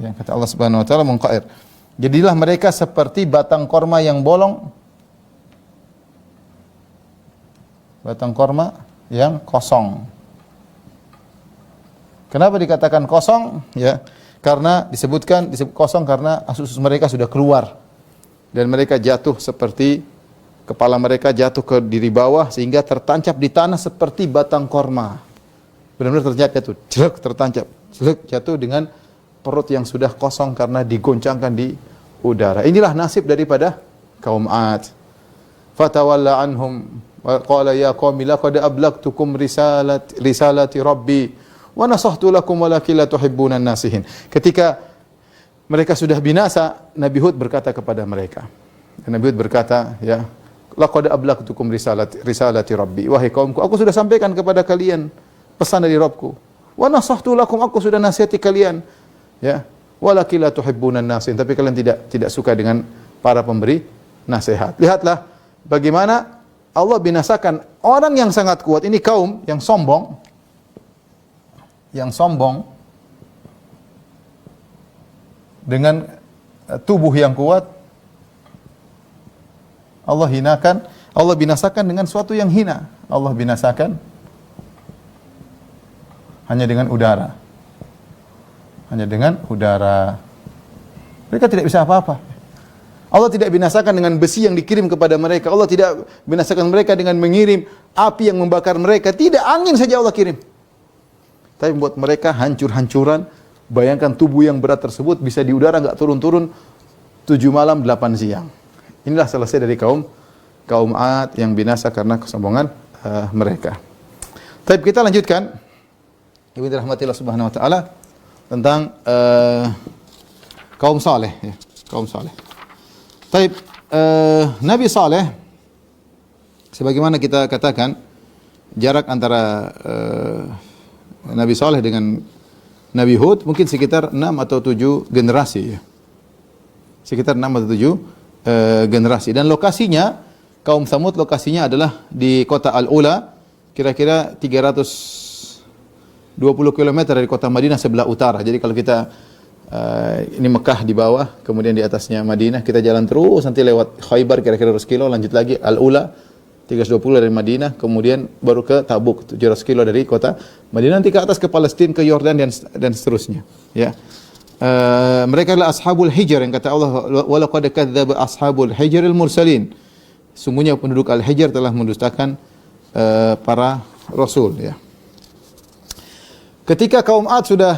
Ya, kata Allah Subhanahu wa taala munqair. Jadilah mereka seperti batang korma yang bolong. Batang korma yang kosong. Kenapa dikatakan kosong? Ya, karena disebut kosong karena usus mereka sudah keluar dan mereka jatuh seperti kepala mereka jatuh ke diri bawah sehingga tertancap di tanah seperti batang korma. Benar-benar terjatuh, tertancap, jatuh dengan perut yang sudah kosong karena digoncangkan di udara. Inilah nasib daripada kaum 'Ad. Fatawalla anhum wa qala ya qaumi laqad ablagtukum risalati rabbi wa nasahtu lakum walakin la tuhibbuna an-nasihin. Ketika mereka sudah binasa, Nabi Hud berkata kepada mereka. Nabi Hud berkata, ya, laqad ablagtukum risalati rabbi. Wahai kaumku, aku sudah sampaikan kepada kalian pesan dari Rabbku. Wa nasahtu lakum, aku sudah nasihati kalian. Ya, walakin la tuhibbunan nasihin, tapi kalian tidak suka dengan para pemberi nasihat. Lihatlah bagaimana Allah binasakan orang yang sangat kuat, ini kaum yang sombong dengan tubuh yang kuat. Allah binasakan dengan suatu yang hina. Allah binasakan hanya dengan udara. Mereka tidak bisa apa-apa. Allah tidak binasakan dengan besi yang dikirim kepada mereka. Allah tidak binasakan mereka dengan mengirim api yang membakar mereka. Tidak, angin saja Allah kirim. Tapi membuat mereka hancur-hancuran. Bayangkan tubuh yang berat tersebut bisa di udara enggak turun-turun 7 malam 8 siang. Inilah selesai dari kaum 'Ad yang binasa karena kesombongan mereka. Tapi kita lanjutkan. Ibu dirahmati Allah Subhanahu wa taala, tentang kaum saleh, ya, kaum saleh. Taib, Nabi Saleh, sebagaimana kita katakan, jarak antara Nabi Saleh dengan Nabi Hud mungkin sekitar 6 atau 7 generasi, ya. Sekitar 6 atau 7 generasi. Dan lokasinya, kaum Tsamud lokasinya adalah di kota Al-Ula, kira-kira 320 km dari kota Madinah sebelah utara. Jadi kalau kita ini Mekah di bawah, kemudian di atasnya Madinah, kita jalan terus nanti lewat Khaybar kira-kira 100 kilo, lanjut lagi Al-Ula 320 dari Madinah, kemudian baru ke Tabuk 700 kilo dari kota Madinah, nanti ke atas ke Palestina, ke Yordan dan seterusnya. Ya. Mereka adalah ashabul hijr yang kata Allah, wa laqad kadzdzaba ashabul hijril mursalin. Sungguhnya penduduk Al-Hijr telah mendustakan para rasul, ya. Ketika kaum 'Ad sudah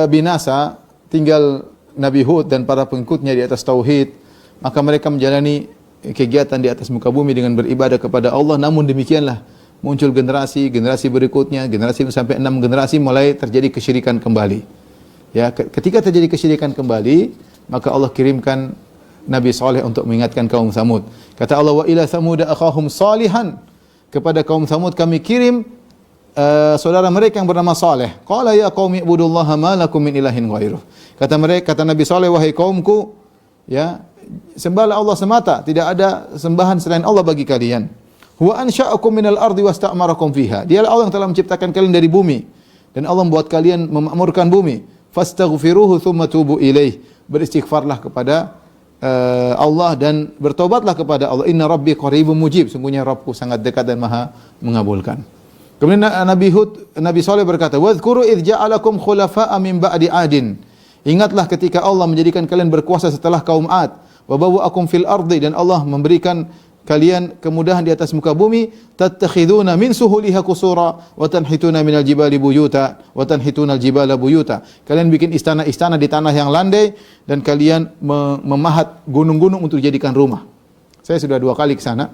binasa, tinggal Nabi Hud dan para pengikutnya di atas tauhid, maka mereka menjalani kegiatan di atas muka bumi dengan beribadah kepada Allah. Namun demikianlah muncul generasi berikutnya, generasi sampai 6 generasi mulai terjadi kesyirikan kembali. Ya, ketika terjadi kesyirikan kembali, maka Allah kirimkan Nabi Saleh untuk mengingatkan kaum Tsamud. Kata Allah, wa ila Tsamud akhahum salihan. Kepada kaum Tsamud kami kirim saudara mereka yang bernama Saleh. Qala ya qaumi ibudullaha ma lakum min ilahin ghairuh. Kata Nabi Saleh, wahai kaumku, ya, sembahlah Allah semata, tidak ada sembahan selain Allah bagi kalian. Huwa ansha'akum minal ardi wasta'marakum fiha. Dialah Allah yang telah menciptakan kalian dari bumi dan Allah membuat kalian memakmurkan bumi. Fastaghfiruhu tsumma tubu ilaih. Beristighfarlah kepada Allah dan bertobatlah kepada Allah. Inna rabbi qaribun mujib. Sungguhnya Rabbku sangat dekat dan Maha mengabulkan. Kemudian Nabi Saleh berkata, "Wadhkuru idz ja'alakum khulafa'a min ba'di 'adin." Ingatlah ketika Allah menjadikan kalian berkuasa setelah kaum 'Ad. Wa bawwa'akum fil ardi, dan Allah memberikan kalian kemudahan di atas muka bumi. Tattakhiduna min suhuliha qusura wa tanhituna minal jibali buyuta wa tanhitunal jibala buyuta. Kalian bikin istana-istana di tanah yang landai dan kalian memahat gunung-gunung untuk dijadikan rumah. Saya sudah 2 kali ke sana.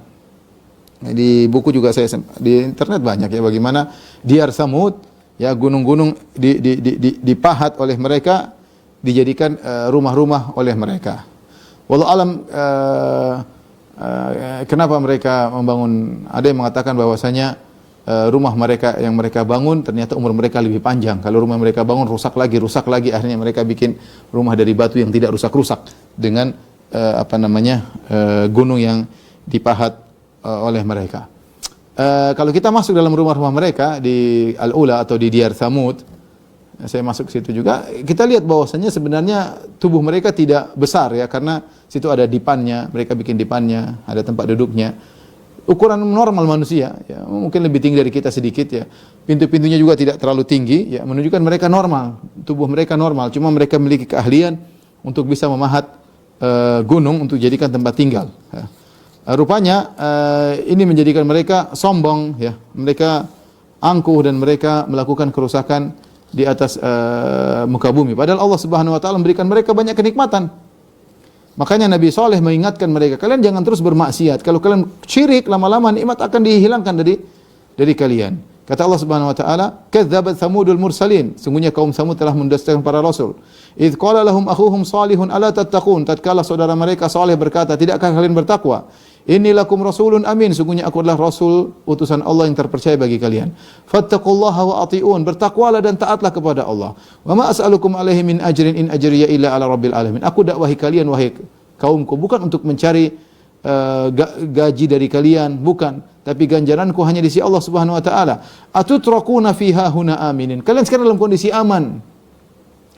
Di buku juga saya, di internet banyak ya, bagaimana Diyar Samud, ya, gunung-gunung dipahat oleh mereka, dijadikan rumah-rumah oleh mereka. Wallahu alam kenapa mereka membangun, ada yang mengatakan bahwasanya rumah mereka yang mereka bangun ternyata umur mereka lebih panjang. Kalau rumah mereka bangun rusak lagi, akhirnya mereka bikin rumah dari batu yang tidak rusak-rusak dengan gunung yang dipahat oleh mereka. Kalau kita masuk dalam rumah-rumah mereka di Al-Ula atau di Diyar Thamud, saya masuk ke situ juga, kita lihat bahwasanya sebenarnya tubuh mereka tidak besar ya, karena situ ada dipannya, mereka bikin dipannya, ada tempat duduknya. Ukuran normal manusia, ya, mungkin lebih tinggi dari kita sedikit ya. Pintu-pintunya juga tidak terlalu tinggi, ya, menunjukkan mereka normal, tubuh mereka normal. Cuma mereka memiliki keahlian untuk bisa memahat gunung untuk jadikan tempat tinggal. Ya. Rupanya ini menjadikan mereka sombong, ya. Mereka angkuh dan mereka melakukan kerusakan di atas muka bumi. Padahal Allah Subhanahu wa taala memberikan mereka banyak kenikmatan. Makanya Nabi Saleh mengingatkan mereka, kalian jangan terus bermaksiat. Kalau kalian syirik, lama-lama nikmat akan dihilangkan dari kalian. Kata Allah Subhanahu wa taala, "Kadzdzabat Tsamudul mursalin." Sungguhnya kaum Tsamud telah mendustakan para rasul. "Idz qala lahum akhuhum Shalihun ala tattaqun." Tatkala saudara mereka Saleh berkata, "Tidakkah kalian bertakwa?" "Inni lakum rasulun amin." Sungguhnya aku adalah rasul utusan Allah yang terpercaya bagi kalian. "Fattaqullaha wa ati'un." Bertakwalah dan taatlah kepada Allah. "Wa ma as'alukum alaihi min ajrin in ajriya illa ala rabbil alamin." Aku dakwahi kalian wahai kaumku bukan untuk mencari gaji dari kalian, bukan, tapi ganjaranku hanya di sisi Allah Subhanahu wa taala. "Atutrakuna fiha huna aminin." Kalian sekarang dalam kondisi aman.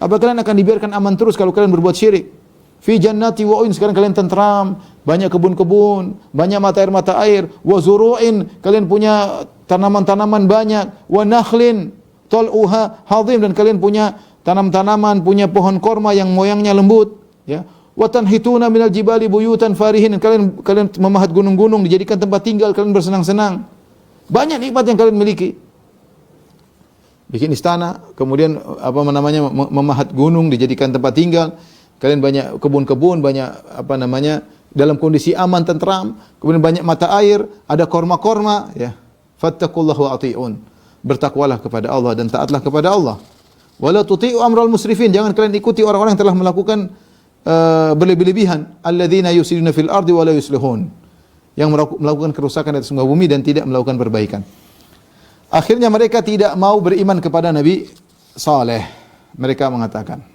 Apa kalian akan dibiarkan aman terus kalau kalian berbuat syirik? Fi jannati wa uin, sekarang kalian tentram, banyak kebun-kebun, banyak mata air, wa zuru'in, kalian punya tanaman-tanaman banyak, wa nakhlin tal'uha hadhim, dan kalian punya tanam-tanaman, punya pohon korma yang moyangnya lembut, ya. Wa tanhituna minal jibali buyutan farihin, kalian memahat gunung-gunung dijadikan tempat tinggal, kalian bersenang-senang. Banyak nikmat yang kalian miliki. Bikin istana, kemudian memahat gunung dijadikan tempat tinggal. Kalian banyak kebun-kebun, banyak dalam kondisi aman, tentram, kemudian banyak mata air, ada korma-korma, ya. Fattaqullaha wa ati'un. Bertakwalah kepada Allah dan taatlah kepada Allah. Wala tuti'u amral musrifin, jangan kalian ikuti orang-orang yang telah melakukan berlebih-lebihan, alladzina yusiduna fil ardi wa la yuslihun, yang melakukan kerusakan di atas muka bumi dan tidak melakukan perbaikan. Akhirnya mereka tidak mau beriman kepada Nabi Saleh. Mereka mengatakan,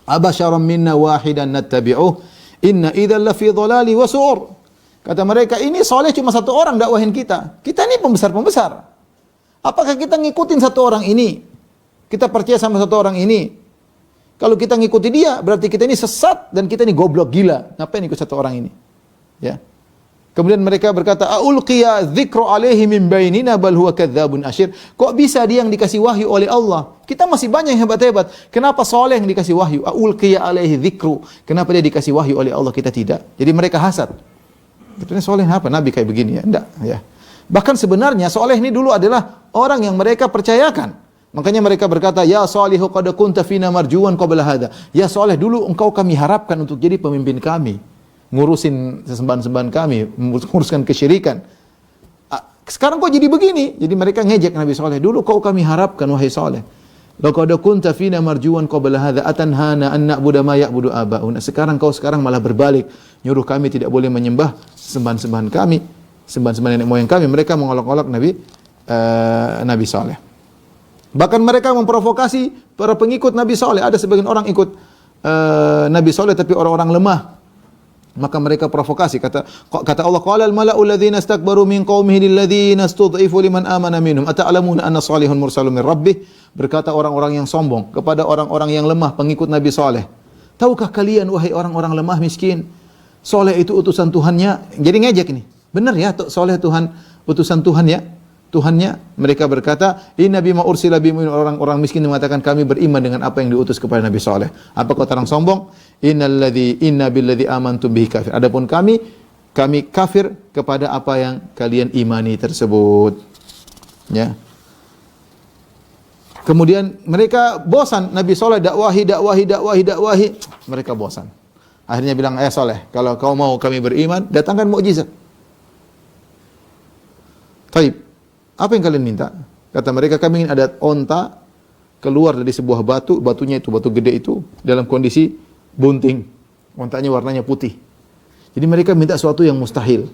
"Abasyaram minna wahidan nattabi'uh, inna idzal lafi dhalali wa su'ur." Kata mereka, ini Saleh cuma satu orang dakwahin kita. Kita ini pembesar-pembesar. Apakah kita ngikutin satu orang ini? Kita percaya sama satu orang ini? Kalau kita ngikuti dia, berarti kita ini sesat dan kita ini goblok gila. Ngapain ikut satu orang ini? Ya. Kemudian mereka berkata, "Aulqiya dzikru alaihi min bainina bal huwa kadzdzabun asyir." Kok bisa dia yang dikasih wahyu oleh Allah? Kita masih banyak yang hebat-hebat. Kenapa Saleh yang dikasih wahyu? Aulqiya alaihi dzikru. Kenapa dia dikasih wahyu oleh Allah, kita tidak? Jadi mereka hasad. Katanya Saleh apa? Nabi kayak begini ya? Enggak, ya. Bahkan sebenarnya Saleh ini dulu adalah orang yang mereka percayakan. Makanya mereka berkata, "Ya Salihu qad kunta fina marjuwan qabla hadha." Ya Saleh, dulu engkau kami harapkan untuk jadi pemimpin kami, ngurusin sesembahan-sembahan kami, menguruskan kesyirikan. Sekarang kok jadi begini? Jadi mereka ngejek Nabi Saleh. Dulu kau kami harapkan wahai Saleh. Laqad kunta fina marjuwan qabla hadha atanhana an na'budu ma ya'budu aba'una. Sekarang malah berbalik, nyuruh kami tidak boleh menyembah sembahan-sembahan kami, sembahan-sembahan nenek moyang kami. Mereka mengolok-olok Nabi Saleh. Bahkan mereka memprovokasi para pengikut Nabi Saleh. Ada sebagian orang ikut Nabi Saleh tapi orang-orang lemah. Maka mereka provokasi. Kata Allah, "Qala al-mala'u alladhina istakbaru min qaumihi lilladhina istud'ifu liman amana minhum ata'lamuna anna Salihun mursalun min rabbih." Berkata orang-orang yang sombong kepada orang-orang yang lemah pengikut Nabi Saleh, "Tahukah kalian wahai orang-orang lemah miskin, Saleh itu utusan Tuhannya?" Jadi ngejek ini. Benar ya, Saleh utusan Tuhan ya? Tuhannya. Mereka berkata, inna bima ursila bihi, orang-orang miskin mengatakan kami beriman dengan apa yang diutus kepada Nabi Saleh. Apa kata orang sombong? Inna billadzi amantum bihi kafir. Adapun kami kafir kepada apa yang kalian imani tersebut. Ya. Kemudian mereka bosan, Nabi Saleh dakwahi. Mereka bosan. Akhirnya bilang, Saleh, kalau kau mau kami beriman, datangkan mukjizat. Taib, apa yang kalian minta? Kata mereka, kami ingin ada onta keluar dari sebuah batu, batunya itu batu gede itu dalam kondisi bunting. Ontanya warnanya putih. Jadi mereka minta sesuatu yang mustahil.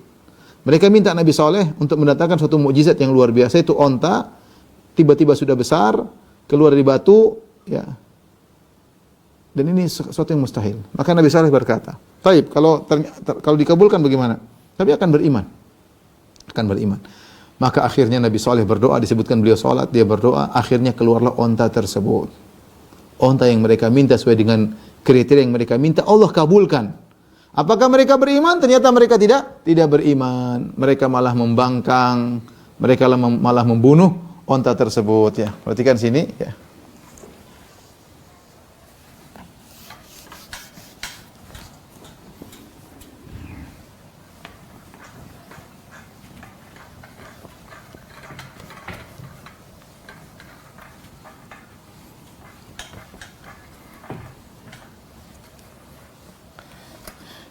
Mereka minta Nabi Saleh untuk mendatangkan suatu mukjizat yang luar biasa, itu onta tiba-tiba sudah besar, keluar dari batu, ya. Dan ini sesuatu yang mustahil. Maka Nabi Saleh berkata, "Taib, kalau dikabulkan bagaimana?" Nabi akan beriman. Akan beriman. Maka akhirnya Nabi Saleh berdoa, disebutkan beliau salat, dia berdoa, akhirnya keluarlah onta tersebut. Onta yang mereka minta sesuai dengan kriteria yang mereka minta, Allah kabulkan. Apakah mereka beriman? Ternyata mereka tidak beriman. Mereka malah membangkang, mereka malah membunuh onta tersebut, ya. Perhatikan sini, ya.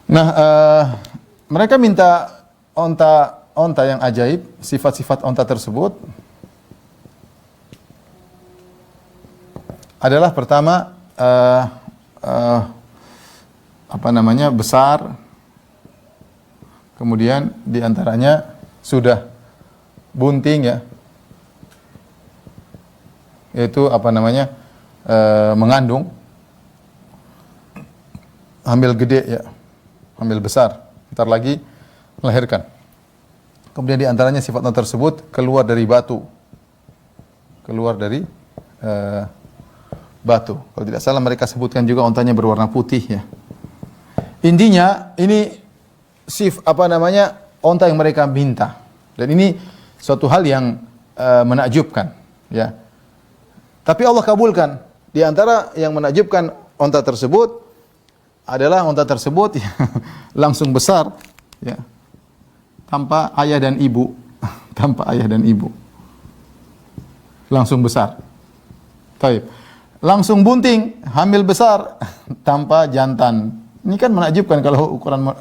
Nah, mereka minta onta yang ajaib, sifat-sifat onta tersebut adalah pertama besar, kemudian diantaranya sudah bunting, ya, yaitu mengandung, hamil gede, ya, hamil besar, ntar lagi melahirkan. Kemudian diantaranya sifat onta tersebut keluar dari batu, batu. Kalau tidak salah mereka sebutkan juga ontanya berwarna putih, ya. Intinya ini onta yang mereka minta. Dan ini suatu hal yang menakjubkan, ya. Tapi Allah kabulkan. Di antara yang menakjubkan onta tersebut adalah onta tersebut ya, langsung besar, ya. Tanpa ayah dan ibu. Tanpa ayah dan ibu. Langsung besar. Baik. Langsung bunting, hamil besar tanpa jantan. Ini kan menakjubkan kalau ukuran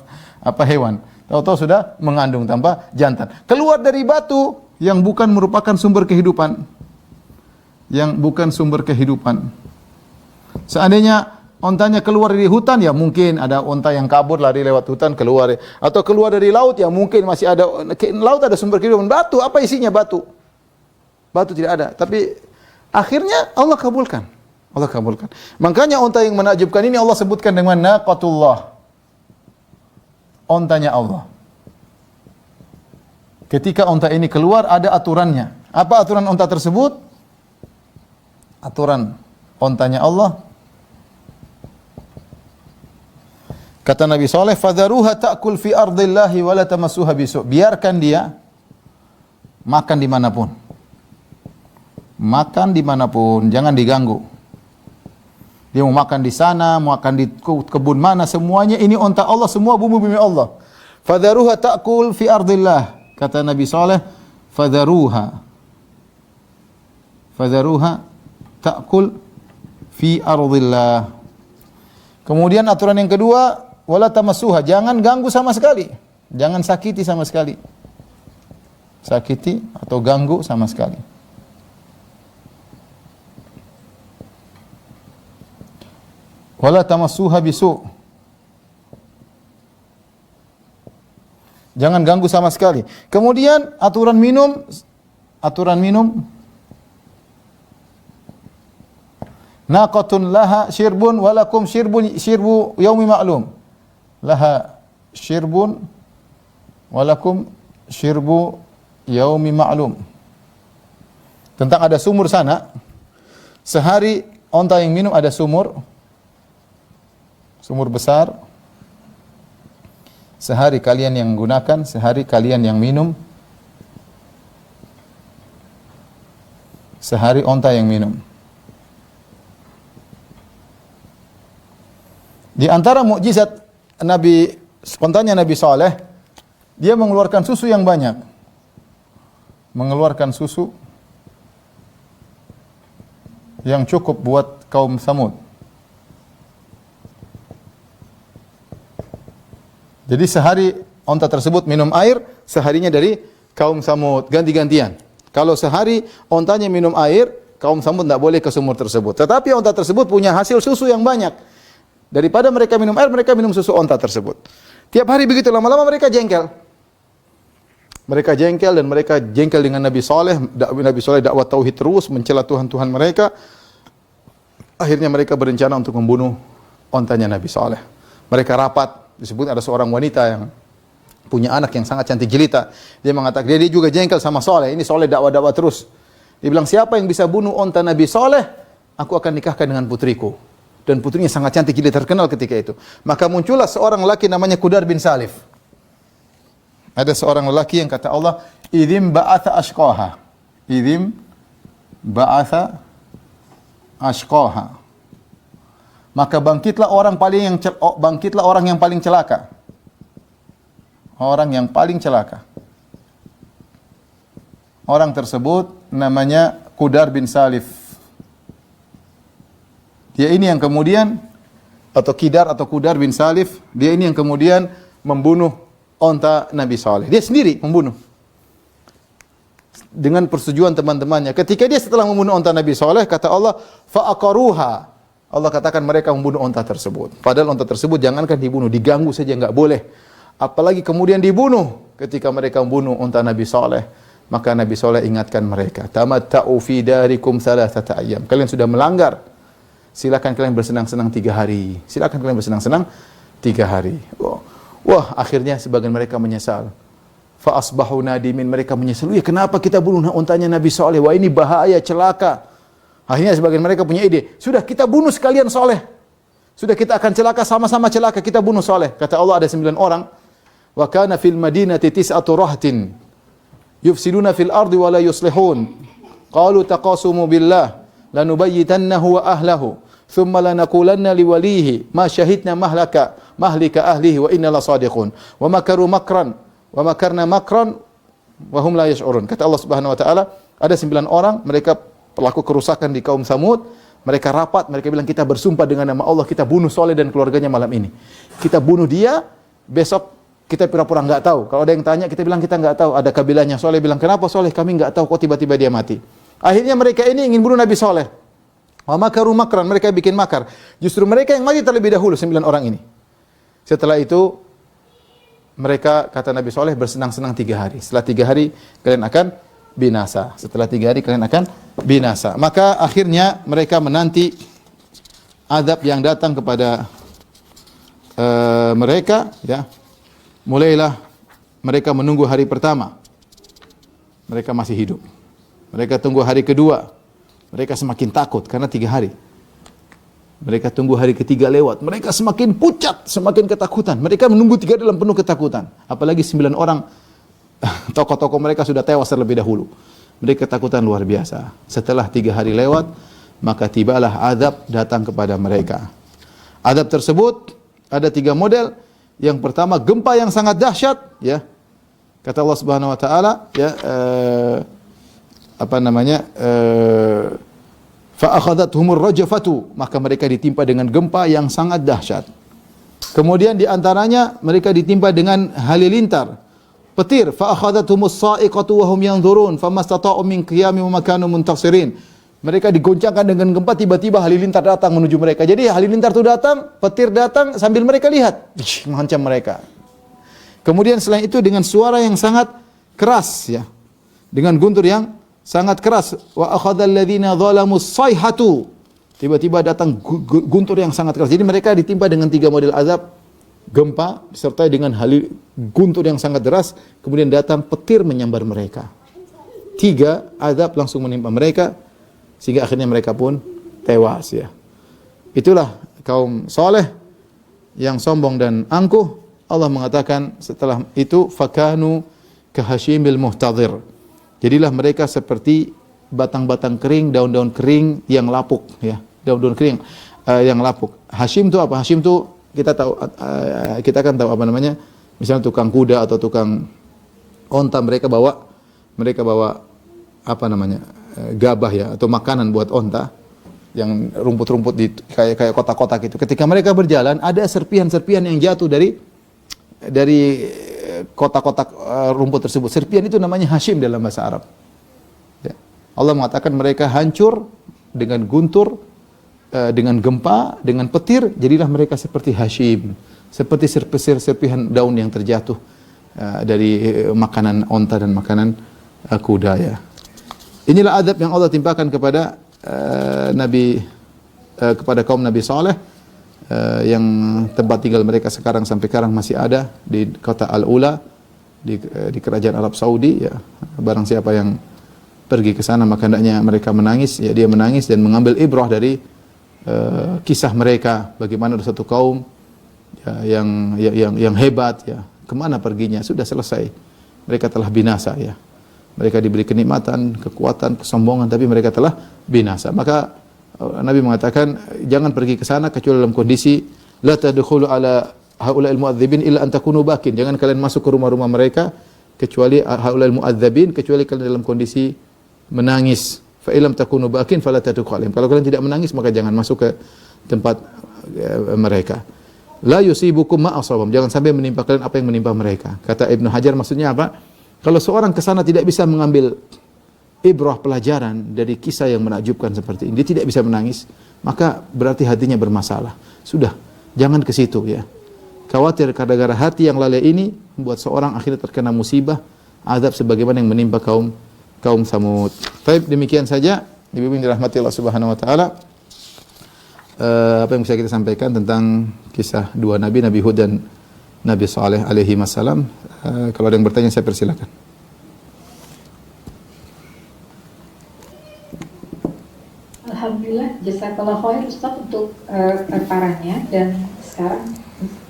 hewan. Tahu-tahu sudah mengandung tanpa jantan. Keluar dari batu yang bukan merupakan sumber kehidupan. Yang bukan sumber kehidupan. Seandainya ontanya keluar dari hutan, ya mungkin ada onta yang kabur lari lewat hutan keluar. Atau keluar dari laut, ya mungkin masih ada, laut ada sumber kehidupan. Batu, apa isinya batu? Batu tidak ada. Tapi akhirnya Allah kabulkan. Allah kabulkan. Makanya onta yang menakjubkan ini Allah sebutkan dengan naqatullah. Ontanya Allah. Ketika onta ini keluar ada aturannya. Apa aturan onta tersebut? Aturan ontanya Allah. Kata Nabi Saleh, "Fadharuha ta'kul fi ardillahi wa la tamassuha bisu." Biarkan dia makan dimanapun. Makan dimanapun, jangan diganggu. Dia mau makan di sana, mau makan di kebun mana, semuanya ini onta Allah, semua bumi-bumi Allah. Fadharuha ta'kul fi ardillah. Kata Nabi Saleh, Fadharuha ta'kul fi ardillah. Kemudian aturan yang kedua, wala tamassuha, jangan ganggu sama sekali. Jangan sakiti sama sekali. Sakiti atau ganggu sama sekali. Wala tamassuha bisu. Jangan ganggu sama sekali. Kemudian aturan minum naqatun laha syirbun walakum syirbu yaumi ma'lum. Laha syirbun walakum syirbu yaumi ma'lum. Tentang ada sumur sana. Sehari onta yang minum ada sumur besar. Sehari kalian yang gunakan, sehari kalian yang minum. Sehari onta yang minum. Di antara mukjizat ontanya Nabi Saleh, dia mengeluarkan susu yang banyak. Mengeluarkan susu yang cukup buat kaum Samud. Jadi sehari onta tersebut minum air, seharinya dari kaum Samud, ganti-gantian. Kalau sehari ontanya minum air, kaum Samud tidak boleh ke sumur tersebut. Tetapi onta tersebut punya hasil susu yang banyak. Daripada mereka minum air, mereka minum susu onta tersebut. Tiap hari begitu, lama-lama mereka jengkel. Mereka jengkel dan mereka jengkel dengan Nabi Saleh. Nabi Saleh dakwah tauhid terus, mencela Tuhan-Tuhan mereka. Akhirnya mereka berencana untuk membunuh ontanya Nabi Saleh. Mereka rapat, disebut ada seorang wanita yang punya anak yang sangat cantik jelita. Dia mengatakan, dia juga jengkel sama Saleh. Ini Saleh dakwah-dakwah terus. Dia bilang, siapa yang bisa bunuh onta Nabi Saleh, aku akan nikahkan dengan putriku. Dan putrinya sangat cantik, jadi terkenal ketika itu. Maka muncullah seorang lelaki namanya Qudar bin Salif. Ada seorang lelaki yang kata Allah, idzim ba'atha ashqaha. Idzim ba'atha ashqaha. Maka bangkitlah orang yang paling celaka. Orang yang paling celaka. Orang tersebut namanya Qudar bin Salif. Dia ini yang kemudian, atau Qudar bin Salif, dia ini yang kemudian membunuh onta Nabi Saleh. Dia sendiri membunuh. Dengan persetujuan teman-temannya. Ketika dia setelah membunuh onta Nabi Saleh, kata Allah, fa'aqaruha. Allah katakan mereka membunuh onta tersebut. Padahal onta tersebut jangankan dibunuh, diganggu saja enggak boleh. Apalagi kemudian dibunuh. Ketika mereka membunuh onta Nabi Saleh, maka Nabi Saleh ingatkan mereka, tamatta'u fi darikum thalathata ayyam. Kalian sudah melanggar. Silakan kalian bersenang-senang 3 hari. Silakan kalian bersenang-senang 3 hari. Wah, akhirnya sebagian mereka menyesal. Fa asbahu nadimin, mereka menyesal. Ya, kenapa kita bunuh ontanya Nabi Saleh? Wah, ini bahaya, celaka. Akhirnya sebagian mereka punya ide. Sudah, kita bunuh sekalian Saleh. Sudah, kita akan celaka, sama-sama celaka, kita bunuh Saleh. Kata Allah, ada 9 orang. Wa kana fil madinati tis'atu rahtin yufsiduna fil ardi wa la yuslihun. Qalu taqasumu billah lanubayyitannahu wa ahlahu thumma lanaqulanna liwalihi ma syahidna mahlika ahlihi wa inna la sadiqun wa makaru makran wa makarna makran wa hum la yash'urun. Kata Allah Subhanahu wa taala, ada 9 orang, mereka pelaku kerusakan di kaum Samud. Mereka rapat, mereka bilang, kita bersumpah dengan nama Allah, kita bunuh Saleh dan keluarganya malam ini. Kita bunuh dia, besok kita pura-pura enggak tahu. Kalau ada yang tanya, kita bilang kita enggak tahu. Ada kabilahnya Saleh bilang, kenapa Saleh? Kami enggak tahu, kok tiba-tiba dia mati. Akhirnya mereka ini ingin bunuh Nabi Saleh. Wa makaru makran, mereka bikin makar. Justru mereka yang mati terlebih dahulu, 9 orang ini. Setelah itu mereka, kata Nabi Saleh, bersenang-senang 3 hari. Setelah 3 hari kalian akan binasa. Setelah 3 hari kalian akan binasa. Maka akhirnya mereka menanti azab yang datang kepada mereka, ya. Mulailah mereka menunggu hari pertama. Mereka masih hidup. Mereka tunggu hari kedua. Mereka semakin takut karena 3 hari. Mereka tunggu hari ketiga lewat. Mereka semakin pucat, semakin ketakutan. Mereka menunggu 3 dalam penuh ketakutan. Apalagi 9 orang tokoh-tokoh mereka sudah tewas terlebih dahulu. Mereka ketakutan luar biasa. Setelah 3 hari lewat, maka tibalah azab datang kepada mereka. Azab tersebut ada 3 model. Yang pertama, gempa yang sangat dahsyat, ya. Kata Allah Subhanahu wa taala, ya, fa akhadhathumur rajfatu, maka mereka ditimpa dengan gempa yang sangat dahsyat. Kemudian di antaranya mereka ditimpa dengan halilintar, petir, fa akhadhathumus sa'iqatu wa hum yanzurun famastata'u min qiyamin wa makanu muntasirin. Mereka digoncangkan dengan gempa, tiba-tiba halilintar datang menuju mereka. Jadi halilintar itu datang, petir datang sambil mereka lihat, mengancam mereka. Kemudian selain itu dengan suara yang sangat keras, ya. Dengan guntur yang sangat keras. Wa akhadhal ladzina zalamus sayhatu. Tiba-tiba datang guntur yang sangat keras. Jadi mereka ditimpa dengan 3 model azab, gempa disertai dengan guntur yang sangat deras, kemudian datang petir menyambar mereka. 3 azab langsung menimpa mereka sehingga akhirnya mereka pun tewas, ya. Itulah kaum Saleh yang sombong dan angkuh. Allah mengatakan setelah itu fakanu kahashimil muhtadhir. Jadilah mereka seperti batang-batang kering, daun-daun kering yang lapuk ya. Daun-daun kering yang lapuk. Hashim itu apa? Hashim itu kita tahu kita kan tahu apa namanya? Misalnya tukang kuda atau tukang onta, mereka bawa apa namanya? Gabah ya atau makanan buat onta yang rumput-rumput di kayak kotak-kotak itu. Ketika mereka berjalan ada serpihan-serpihan yang jatuh dari kotak-kotak rumput tersebut. Serpihan itu namanya hashim dalam bahasa Arab. Ya. Allah mengatakan mereka hancur dengan guntur, dengan gempa, dengan petir, jadilah mereka seperti hashim, seperti serpihan daun yang terjatuh dari makanan onta dan makanan kuda ya. Inilah adab yang Allah timpakan kepada kepada kaum Nabi Saleh yang tempat tinggal mereka sekarang sampai sekarang masih ada di kota Al-Ula di kerajaan Arab Saudi ya. Barang siapa yang pergi ke sana maka hendaknya mereka menangis ya, dia menangis dan mengambil ibrah dari kisah mereka, bagaimana ada satu kaum ya, yang hebat ya, kemana perginya, sudah selesai, mereka telah binasa ya. Mereka diberi kenikmatan, kekuatan, kesombongan, tapi mereka telah binasa. Maka Nabi mengatakan jangan pergi ke sana kecuali dalam kondisi la tadkhulu ala haula'il mu'adzibin illa an takunu bakin. Jangan kalian masuk ke rumah-rumah mereka kecuali haula'il mu'adzabin, kecuali kalian dalam kondisi menangis. Fa illam takunu bakin fala tadkhulu alaihim. Kalau kalian tidak menangis maka jangan masuk ke tempat mereka. La yusibukum ma asabam. Jangan sampai menimpa kalian apa yang menimpa mereka. Kata Ibnu Hajar, maksudnya apa? Kalau seorang ke sana tidak bisa mengambil ibrah pelajaran dari kisah yang menakjubkan seperti ini, dia tidak bisa menangis, maka berarti hatinya bermasalah. Sudah, jangan ke situ ya. Khawatir gara-gara hati yang lalai ini membuat seorang akhirnya terkena musibah, azab sebagaimana yang menimpa kaum Tsamud. Baik, demikian saja. Ibu yang dirahmati Allah Subhanahu wa taala. Apa yang bisa kita sampaikan tentang kisah dua nabi, Nabi Hud dan Nabi Saleh alaihi wassalam. Kalau ada yang bertanya saya persilakan. Alhamdulillah, jazakallahu khair Ustaz untuk paparannya, dan sekarang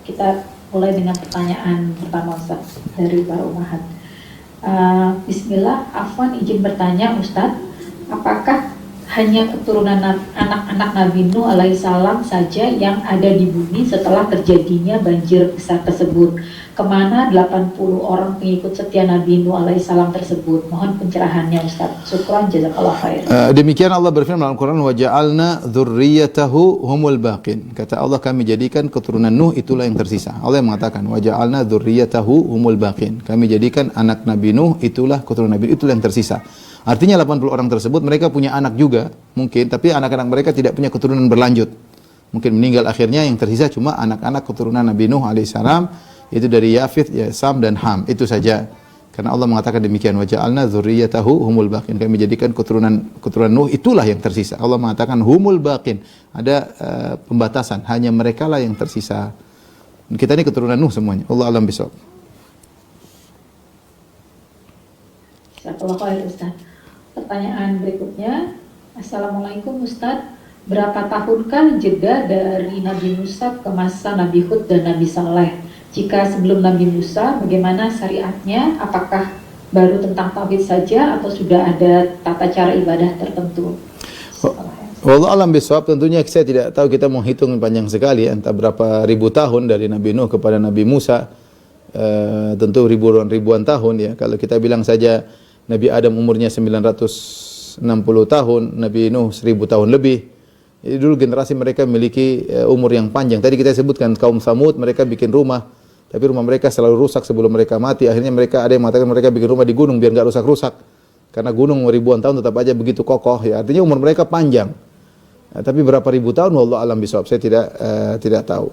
kita mulai dengan pertanyaan pertama Ustaz dari para umahat. Bismillah, afwan izin bertanya Ustaz, apakah hanya keturunan anak-anak Nabi Nuh alaihissalam saja yang ada di bumi setelah terjadinya banjir besar tersebut? Kemana 80 orang pengikut setia Nabi Nuh alaihissalam tersebut? Mohon pencerahannya Ustaz. Syukran, jazakallah khair. Demikian Allah berfirman dalam Al-Quran, wa ja'alna dzurriyyatahu humul baqin. Kata Allah, kami jadikan keturunan Nuh itulah yang tersisa. Allah yang mengatakan wa ja'alna dzurriyyatahu humul baqin. Kami jadikan anak Nabi Nuh itulah keturunan Nabi itulah yang tersisa. Artinya 80 orang tersebut mereka punya anak juga mungkin, tapi anak-anak mereka tidak punya keturunan berlanjut. Mungkin meninggal, akhirnya yang tersisa cuma anak-anak keturunan Nabi Nuh alaihissalam, itu dari Yafith, Sam dan Ham. Itu saja. Karena Allah mengatakan demikian, wa ja'alna dzurriyyatahu humul baqin. Kami jadikan keturunan Nuh itulah yang tersisa. Allah mengatakan humul baqin. Ada pembatasan, hanya merekalah yang tersisa. Kita ini keturunan Nuh semuanya. Allah alam bisawab. Jazakallah khair Ustaz. Pertanyaan berikutnya, Assalamualaikum Ustaz, berapa tahunkah jeda dari Nabi Musa ke masa Nabi Hud dan Nabi Saleh? Jika sebelum Nabi Musa, bagaimana syariatnya? Apakah baru tentang tauhid saja atau sudah ada tata cara ibadah tertentu? Wallahu alam bisawab. Tentunya saya tidak tahu, kita mau hitung panjang sekali entah berapa ribu tahun dari Nabi Nuh kepada Nabi Musa. Tentu ribuan tahun ya. Kalau kita bilang saja Nabi Adam umurnya 960 tahun, Nabi Nuh 1000 tahun lebih. Jadi dulu generasi mereka memiliki umur yang panjang. Tadi kita sebutkan kaum Tsamud, mereka bikin rumah, tapi rumah mereka selalu rusak sebelum mereka mati. Akhirnya mereka ada yang mengatakan mereka bikin rumah di gunung biar enggak rusak-rusak. Karena gunung ribuan tahun tetap aja begitu kokoh ya. Artinya umur mereka panjang. Tapi berapa ribu tahun wallahu alam bisawab, saya tidak tahu.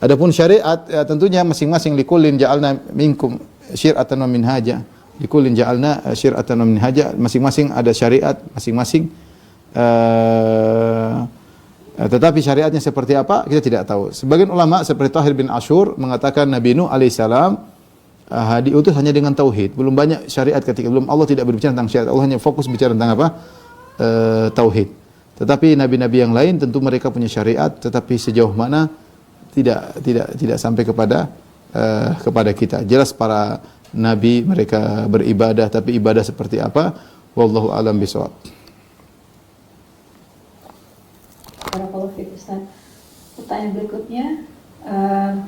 Adapun syariat tentunya masing-masing likullin ja'alna minkum syir'atan wa minhaja. Likullin ja'alna syir'atan wa minhaja, masing-masing ada syariat masing-masing. Tetapi syariatnya seperti apa kita tidak tahu. Sebagian ulama seperti Tahir bin Ashur mengatakan Nabi Nuh alaihissalam diutus hanya dengan tauhid. Belum banyak syariat ketika belum, Allah tidak berbicara tentang syariat. Allah hanya fokus bicara tentang apa? Tauhid. Tetapi nabi-nabi yang lain tentu mereka punya syariat, tetapi sejauh mana tidak sampai kepada kita. Jelas para nabi mereka beribadah, tapi ibadah seperti apa? Wallahu alam bisawab. pertanyaan berikutnya.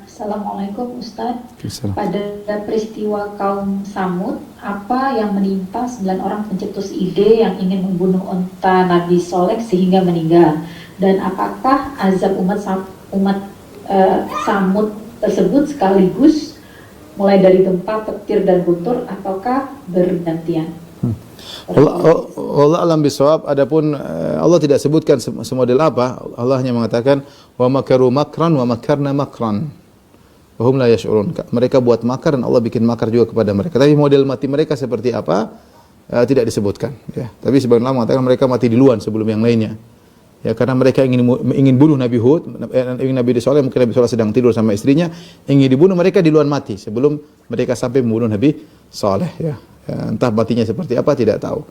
Assalamualaikum Ustadz. Assalamualaikum. Pada peristiwa kaum Samud, apa yang menimpa 9 orang pencetus ide yang ingin membunuh unta Nabi Soleh sehingga meninggal? Dan apakah azab umat Samud tersebut sekaligus mulai dari gempa, petir dan guntur ataukah bergantian? Allah alam bisawab. Adapun Allah tidak sebutkan semodel apa. Allah hanya mengatakan wa makaru makran wa makarna makran wa hum la yash'urun. Mereka buat makar dan Allah bikin makar juga kepada mereka. Tapi model mati mereka seperti apa tidak disebutkan, ya. Tapi sebagian ulama mengatakan mereka mati duluan sebelum yang lainnya. Ya, karena mereka ingin bunuh Nabi Hud, ingin Nabi Saleh, mungkin Nabi Saleh sedang tidur sama istrinya, ingin dibunuh, mereka duluan mati sebelum mereka sampai membunuh Nabi Saleh, ya. Entah matinya seperti apa tidak tahu.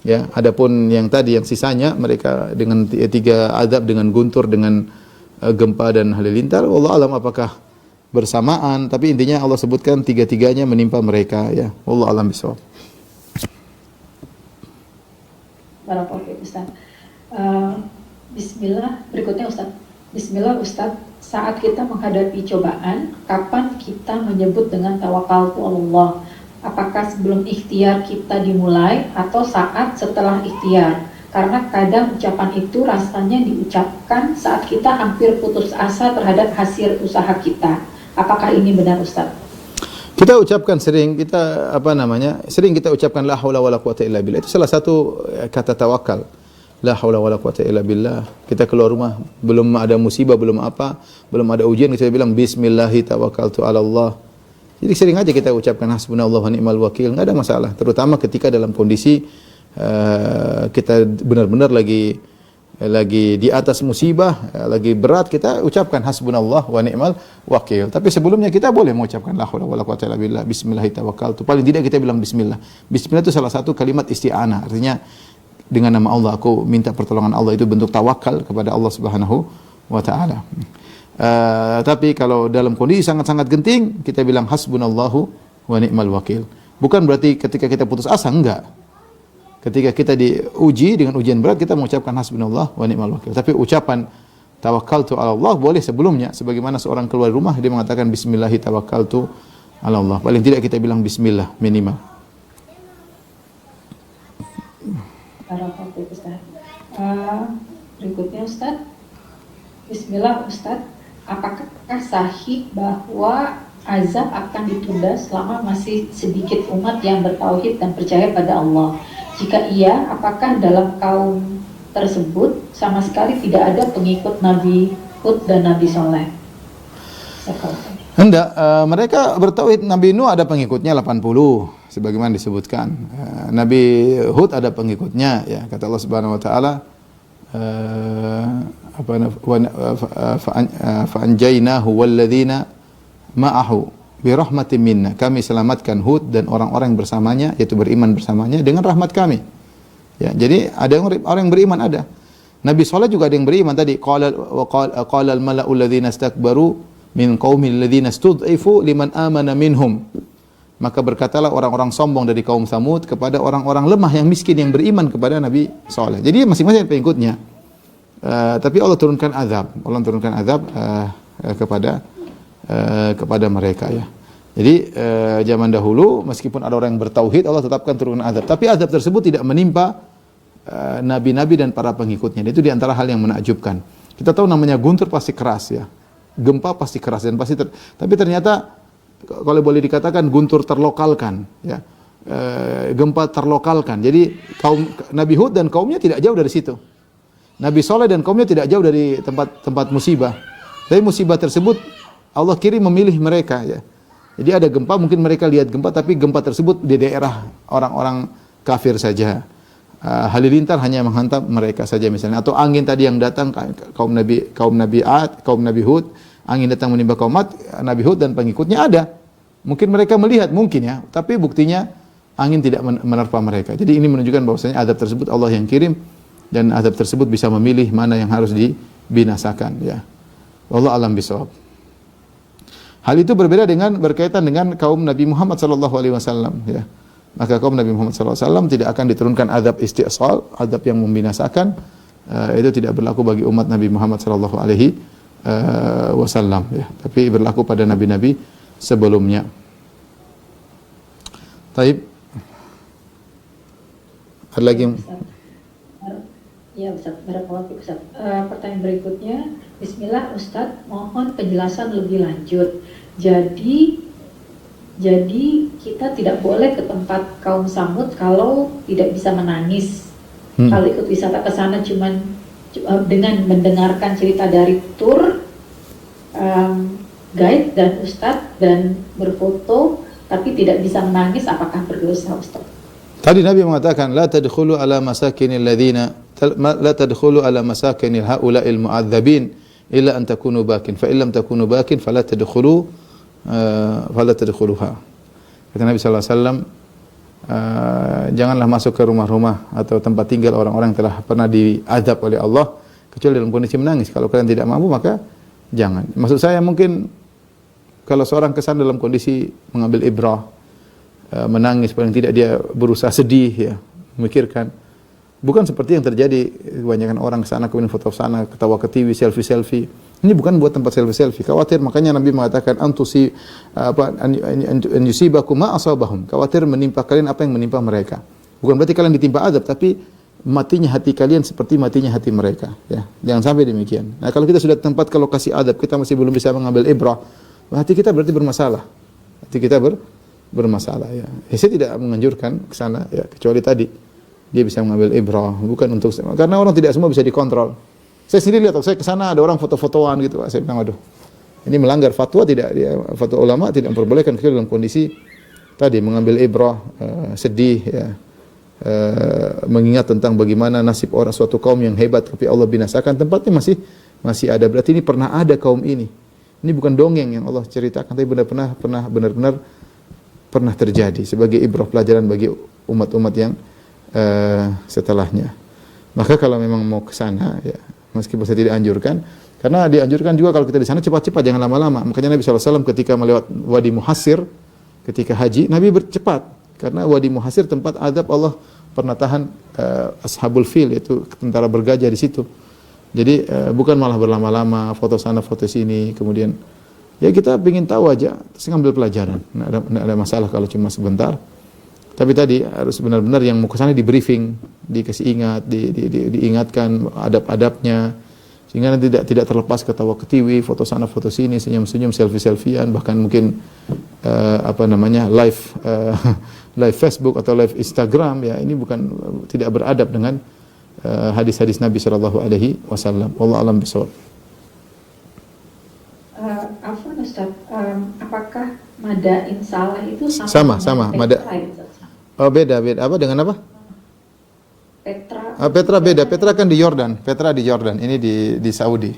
Ya, adapun yang tadi yang sisanya mereka dengan 3 azab, dengan guntur, dengan gempa dan halilintar, wallahu alam apakah bersamaan, tapi intinya Allah sebutkan 3-3-nya menimpa mereka, ya. Wallahu alam bisawab. Barakallahu Ustaz. Bismillah, berikutnya Ustaz. Bismillah Ustaz, saat kita menghadapi cobaan, kapan kita menyebut dengan tawakaltu Allah? Apakah sebelum ikhtiar kita dimulai atau saat setelah ikhtiar? Karena kadang ucapan itu rasanya diucapkan saat kita hampir putus asa terhadap hasil usaha kita. Apakah ini benar Ustaz? Kita ucapkan sering, sering kita ucapkan la haula wala quwata illa billah. Itu salah satu kata tawakal. La haula wala quwata illa billah. Kita keluar rumah, belum ada musibah, belum ada ujian, kita bilang bismillahi tawakkaltu ala Allah. Jadi sering aja kita ucapkan hasbunallahu wa ni'mal wakil, enggak ada masalah. Terutama ketika dalam kondisi kita benar-benar lagi di atas musibah, lagi berat, kita ucapkan hasbunallah wa ni'mal wakil. Tapi sebelumnya kita boleh mengucapkan la haula wala quwata illa billah, bismillah tawakkaltu. Paling tidak kita bilang bismillah. Bismillah itu salah satu kalimat isti'anah. Artinya dengan nama Allah aku minta pertolongan Allah, itu bentuk tawakal kepada Allah Subhanahu wa taala. Tapi kalau dalam kondisi sangat-sangat genting, kita bilang hasbunallahu wa ni'mal wakil. Bukan berarti ketika kita putus asa, enggak. Ketika kita diuji dengan ujian berat, kita mengucapkan hasbunallah wa ni'mal wakil. Tapi ucapan tawakkaltu ala Allah boleh sebelumnya. Sebagaimana seorang keluar rumah, dia mengatakan bismillahi tawakkaltu ala Allah. Paling tidak kita bilang bismillah minimal. Berikutnya Ustaz. Bismillah Ustaz. Apakah sahih bahwa azab akan ditunda selama masih sedikit umat yang bertauhid dan percaya pada Allah? Jika iya, apakah dalam kaum tersebut sama sekali tidak ada pengikut Nabi Hud dan Nabi Saleh? Hendak, mereka bertauhid. Nabi Nuh ada pengikutnya 80 sebagaimana disebutkan. Nabi Hud ada pengikutnya, ya, kata Allah Subhanahu wa taala fa'anjaynahu walladzina ma'ahu birahmatin minna. Kami selamatkan Hud dan orang-orang bersamanya, yaitu beriman bersamanya dengan rahmat kami. Ya, jadi ada orang yang beriman ada. Nabi Saleh juga ada yang beriman tadi. Qala al-mala'u alladzina istakbaru min qaumil ladzina istud'ifu liman amana minhum. Maka berkatalah orang-orang sombong dari kaum Samud kepada orang-orang lemah yang miskin yang beriman kepada Nabi Saleh. Jadi masing-masing pengikutnya. Tapi Allah turunkan azab. Allah turunkan azab kepada mereka, ya. Jadi zaman dahulu meskipun ada orang yang bertauhid, Allah tetapkan turunkan azab. Tapi azab tersebut tidak menimpa nabi-nabi dan para pengikutnya. Itu di antara hal yang menakjubkan. Kita tahu namanya guntur pasti keras, ya. Gempa pasti keras dan pasti tapi ternyata kalau boleh dikatakan guntur terlokalkan, ya. Gempa terlokalkan. Jadi kaum Nabi Hud dan kaumnya tidak jauh dari situ. Nabi Saleh dan kaumnya tidak jauh dari tempat musibah. Tapi musibah tersebut Allah kirim memilih mereka, ya. Jadi ada gempa, mungkin mereka lihat gempa, tapi gempa tersebut di daerah orang-orang kafir saja. Halilintar hanya menghantam mereka saja misalnya. Atau angin tadi yang datang kaum Nabi Ad, kaum Nabi Hud, angin datang menimpa kaum Ad, Nabi Hud dan pengikutnya ada. Mungkin mereka melihat, mungkin, ya. Tapi buktinya angin tidak menerpa mereka. Jadi ini menunjukkan bahwasanya azab tersebut Allah yang kirim. Dan azab tersebut bisa memilih mana yang harus dibinasakan, ya. Wallahu a'lam bishawab. Hal itu berbeda berkaitan dengan kaum Nabi Muhammad sallallahu alaihi wasallam, ya. Maka kaum Nabi Muhammad sallallahu alaihi wasallam tidak akan diturunkan azab isti'sal, azab yang membinasakan. Itu tidak berlaku bagi umat Nabi Muhammad sallallahu alaihi wasallam ya. Tapi berlaku pada nabi-nabi sebelumnya. Taib. Ada lagi yang Ya Ustaz, barakallahu Ustaz. Pertanyaan berikutnya, Bismillah Ustaz, mohon penjelasan lebih lanjut. Jadi kita tidak boleh ke tempat kaum Samud kalau tidak bisa menangis. Kalau ikut wisata ke sana cuman dengan mendengarkan cerita dari tur, guide dan Ustaz dan berfoto, tapi tidak bisa menangis, apakah berdosa Ustaz? Tadi Nabi mengatakan la tadkhulu ala masakinil ladzina la tadkhulu ala masakinil haula'il mu'adzabin illa an takunu bakin fa illam takunu bakin fala tadkhuluha. Kata Nabi sallallahu alaihi wasallam, janganlah masuk ke rumah-rumah atau tempat tinggal orang-orang yang telah pernah diazab oleh Allah kecuali dalam kondisi menangis. Kalau kalian tidak mampu maka jangan. Maksud saya mungkin kalau seorang kesan dalam kondisi mengambil ibrah, menangis, paling tidak dia berusaha sedih ya, memikirkan. Bukan seperti yang terjadi kebanyakan orang ke sana kemudian foto sana, ketawa ke TV, selfie. Ini bukan buat tempat selfie. Khawatir, makanya Nabi mengatakan an yusibakum ma asabahum. Khawatir menimpa kalian apa yang menimpa mereka. Bukan berarti kalian ditimpa azab, tapi matinya hati kalian seperti matinya hati mereka ya. Jangan sampai demikian. Nah, kalau kita sudah tempat ke lokasi azab, kita masih belum bisa mengambil ibrah, hati kita berarti bermasalah. Hati kita bermasalah ya. Saya tidak menganjurkan ke sana ya, kecuali tadi dia bisa mengambil ibrah, bukan untuk karena orang tidak semua bisa dikontrol. Saya sendiri lihat, saya ke sana ada orang foto-fotoan gitu, saya bilang aduh, ini melanggar fatwa fatwa ulama tidak memperbolehkan kecuali dalam kondisi tadi mengambil ibrah, sedih ya. Mengingat tentang bagaimana nasib orang suatu kaum yang hebat tapi Allah binasakan, tempatnya masih ada, berarti ini pernah ada kaum ini. Ini bukan dongeng yang Allah ceritakan, tapi benar-benar pernah terjadi sebagai ibrah pelajaran bagi umat-umat yang setelahnya. Maka kalau memang mau ke sana ya, meskipun saya tidak anjurkan, karena dianjurkan juga kalau kita di sana cepat-cepat, jangan lama-lama. Makanya Nabi SAW ketika melewat Wadi Muhassir ketika haji, Nabi bercepat karena Wadi Muhassir tempat azab Allah pernah tahan Ashabul Fil, yaitu tentara bergajah di situ. Jadi bukan malah berlama-lama foto sana foto sini, kemudian ya kita ingin tahu aja, terus ngambil pelajaran. Nggak ada masalah kalau cuma sebentar. Tapi tadi harus benar-benar yang mau ke sana di briefing, dikasih ingat, diingatkan adab-adabnya, sehingga nanti tidak terlepas ketawa ke TV, foto sana foto sini, senyum-senyum, selfie-selfiean, bahkan mungkin live Facebook atau live Instagram ya, ini bukan tidak beradab dengan hadis-hadis Nabi sallallahu alaihi wasallam. Wallahu a'lam bishawab. Afwan Ustaz, apakah Madain Saleh itu sama Oh, beda. Apa dengan apa? Petra beda. Petra kan di Yordan. Petra di Yordan. Ini di Saudi.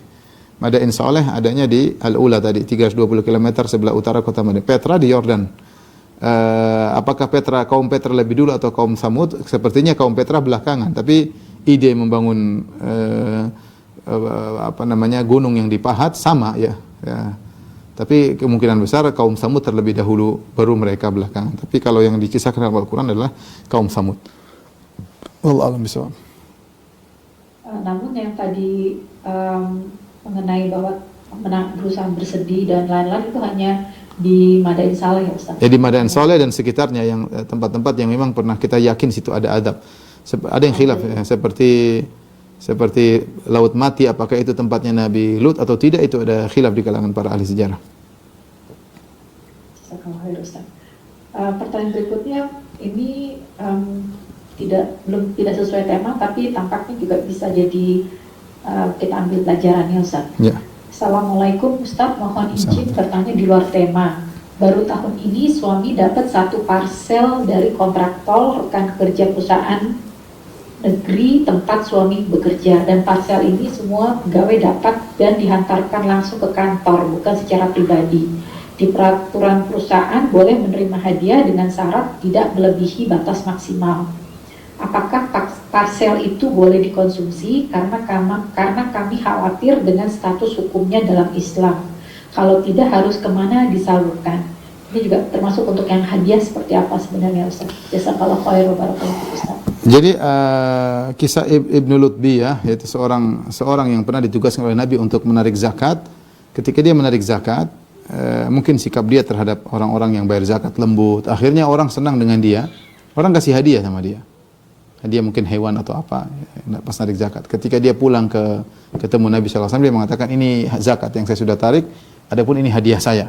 Madain Saleh adanya di Al-Ula tadi, 320 km sebelah utara kota Madain. Petra di Yordan. Apakah kaum Petra lebih dulu atau kaum Samud? Sepertinya kaum Petra belakangan. Tapi ide membangun gunung yang dipahat sama ya. Tapi kemungkinan besar kaum Samud terlebih dahulu, baru mereka belakangan. Tapi kalau yang dikisahkan dalam Al-Quran adalah kaum Samud. Wallahu a'lam bishawab. Namun yang tadi mengenai bahwa berusaha bersedih dan lain-lain itu hanya di Madain Saleh ya Ustaz? Ya, di Madain Saleh dan sekitarnya, yang tempat-tempat yang memang pernah kita yakin situ ada adab. Ada yang khilaf ya, seperti Laut Mati, apakah itu tempatnya Nabi Lut atau tidak, itu ada khilaf di kalangan para ahli sejarah. Pertanyaan berikutnya ini tidak sesuai tema, tapi tampaknya juga bisa jadi kita ambil pelajarannya Ustaz. Ya. Assalamualaikum Ustaz, mohon izin bertanya di luar tema. Baru tahun ini suami dapat satu parsel dari kontraktor rekan kerja perusahaan negeri tempat suami bekerja, dan parsel ini semua pegawai dapat dan dihantarkan langsung ke kantor, bukan secara pribadi. Di peraturan perusahaan boleh menerima hadiah dengan syarat tidak melebihi batas maksimal. Apakah parsel itu boleh dikonsumsi? Karena kami khawatir dengan status hukumnya dalam Islam. Kalau tidak, harus kemana disalurkan? Ini juga termasuk untuk yang hadiah seperti apa sebenarnya Ustaz? Jazakallahu khair wa barakallahu fiik Ustaz. Jadi kisah Ibnu Lutbi ya, yaitu seorang yang pernah ditugaskan oleh Nabi untuk menarik zakat. Ketika dia menarik zakat, mungkin sikap dia terhadap orang-orang yang bayar zakat lembut. Akhirnya orang senang dengan dia. Orang kasih hadiah sama dia. Hadiah mungkin hewan atau apa pas narik zakat. Ketika dia pulang ketemu Nabi SAW, dia mengatakan ini zakat yang saya sudah tarik. Adapun ini hadiah saya,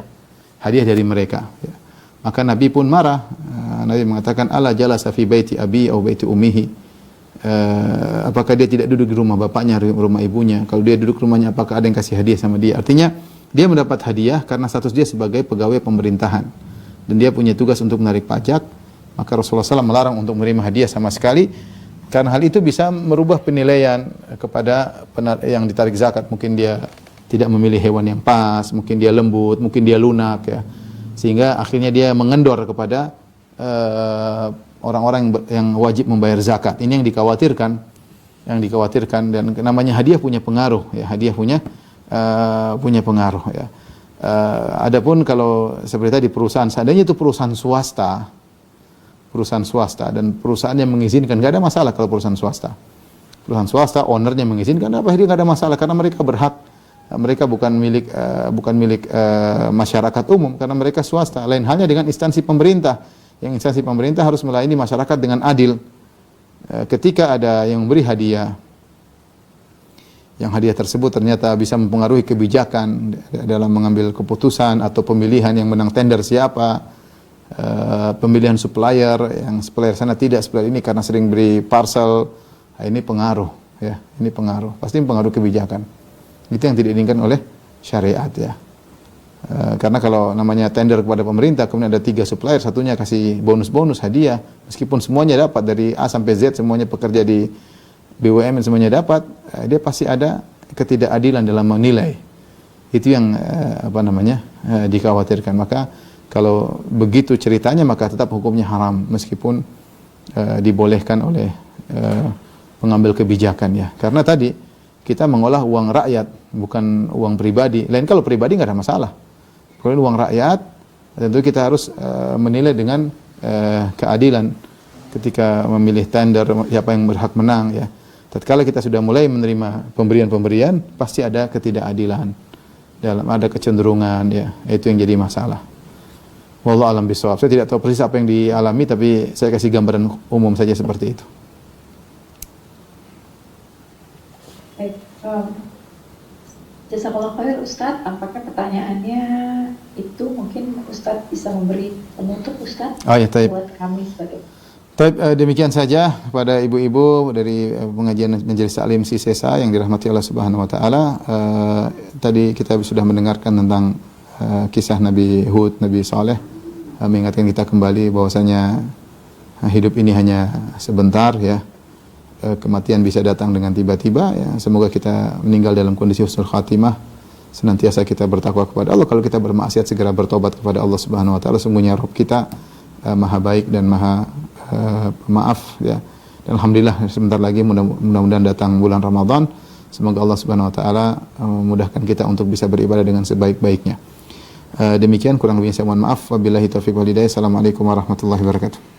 hadiah dari mereka. Ya. Maka Nabi pun marah. Nabi mengatakan, ala jalasa fi baiti abi atau baiti ummihi. Apakah dia tidak duduk di rumah bapaknya, rumah ibunya? Kalau dia duduk rumahnya, apakah ada yang kasih hadiah sama dia? Artinya, dia mendapat hadiah karena status dia sebagai pegawai pemerintahan. Dan dia punya tugas untuk menarik pajak. Maka Rasulullah SAW melarang untuk menerima hadiah sama sekali. Karena hal itu bisa merubah penilaian kepada yang ditarik zakat. Mungkin dia tidak memilih hewan yang pas, mungkin dia lembut, mungkin dia lunak ya. Sehingga akhirnya dia mengendor kepada orang-orang yang wajib membayar zakat. Ini yang dikhawatirkan, dan namanya hadiah punya pengaruh ya, hadiah punya pengaruh ya. Adapun kalau seperti tadi perusahaan, seandainya itu perusahaan swasta dan perusahaan yang mengizinkan, nggak ada masalah kalau perusahaan swasta. Perusahaan swasta ownernya mengizinkan, apa ini nggak ada masalah karena mereka berhak. Mereka bukan milik masyarakat umum karena mereka swasta. Lain halnya dengan instansi pemerintah. Yang instansi pemerintah harus melayani masyarakat dengan adil. Ketika ada yang memberi hadiah, yang hadiah tersebut ternyata bisa mempengaruhi kebijakan dalam mengambil keputusan atau pemilihan yang menang tender siapa, pemilihan supplier, yang supplier sana tidak, supplier ini karena sering beri parcel, ini pengaruh ya, ini pengaruh, pasti mempengaruhi kebijakan. Itu yang tidak diinginkan oleh syariat ya. Karena kalau namanya tender kepada pemerintah, kemudian ada 3 supplier, satunya kasih bonus-bonus hadiah, meskipun semuanya dapat dari A sampai Z, semuanya pekerja di BUMN semuanya dapat, dia pasti ada ketidakadilan dalam menilai. Itu yang dikhawatirkan. Maka kalau begitu ceritanya, maka tetap hukumnya haram, meskipun dibolehkan oleh pengambil kebijakan ya. Karena tadi kita mengolah uang rakyat, bukan uang pribadi. Lain kalau pribadi nggak ada masalah. Kalau uang rakyat, tentu kita harus menilai dengan keadilan ketika memilih tender siapa yang berhak menang ya. Tatkala kita sudah mulai menerima pemberian-pemberian, pasti ada ketidakadilan, ada kecenderungan ya. Itu yang jadi masalah. Wallahu a'lam bishawab. Saya tidak tahu persis apa yang dialami, tapi saya kasih gambaran umum saja seperti itu. Baik, jazakallahu khair Ustadz. Tampaknya pertanyaannya itu mungkin Ustadz bisa memberi penutup Ustadz buat kami sebagai. Demikian saja kepada ibu-ibu dari pengajian Majelis Taklim Sisesa yang dirahmati Allah Subhanahu wa taala. Tadi kita sudah mendengarkan tentang kisah Nabi Hud, Nabi Saleh, mengingatkan kita kembali bahwasanya hidup ini hanya sebentar ya. Kematian bisa datang dengan tiba-tiba ya. Semoga kita meninggal dalam kondisi husnul khatimah. Senantiasa kita bertakwa kepada Allah. Kalau kita bermaksiat, segera bertobat kepada Allah Subhanahu wa taala. Sungguhnya Rabb kita maha baik dan maha pemaaf ya. Dan alhamdulillah sebentar lagi mudah-mudahan datang bulan Ramadan. Semoga Allah Subhanahu wa taala memudahkan kita untuk bisa beribadah dengan sebaik-baiknya. Demikian, kurang lebihnya saya mohon maaf. Wabillahi taufiq wal hidayah. Assalamualaikum warahmatullahi wabarakatuh.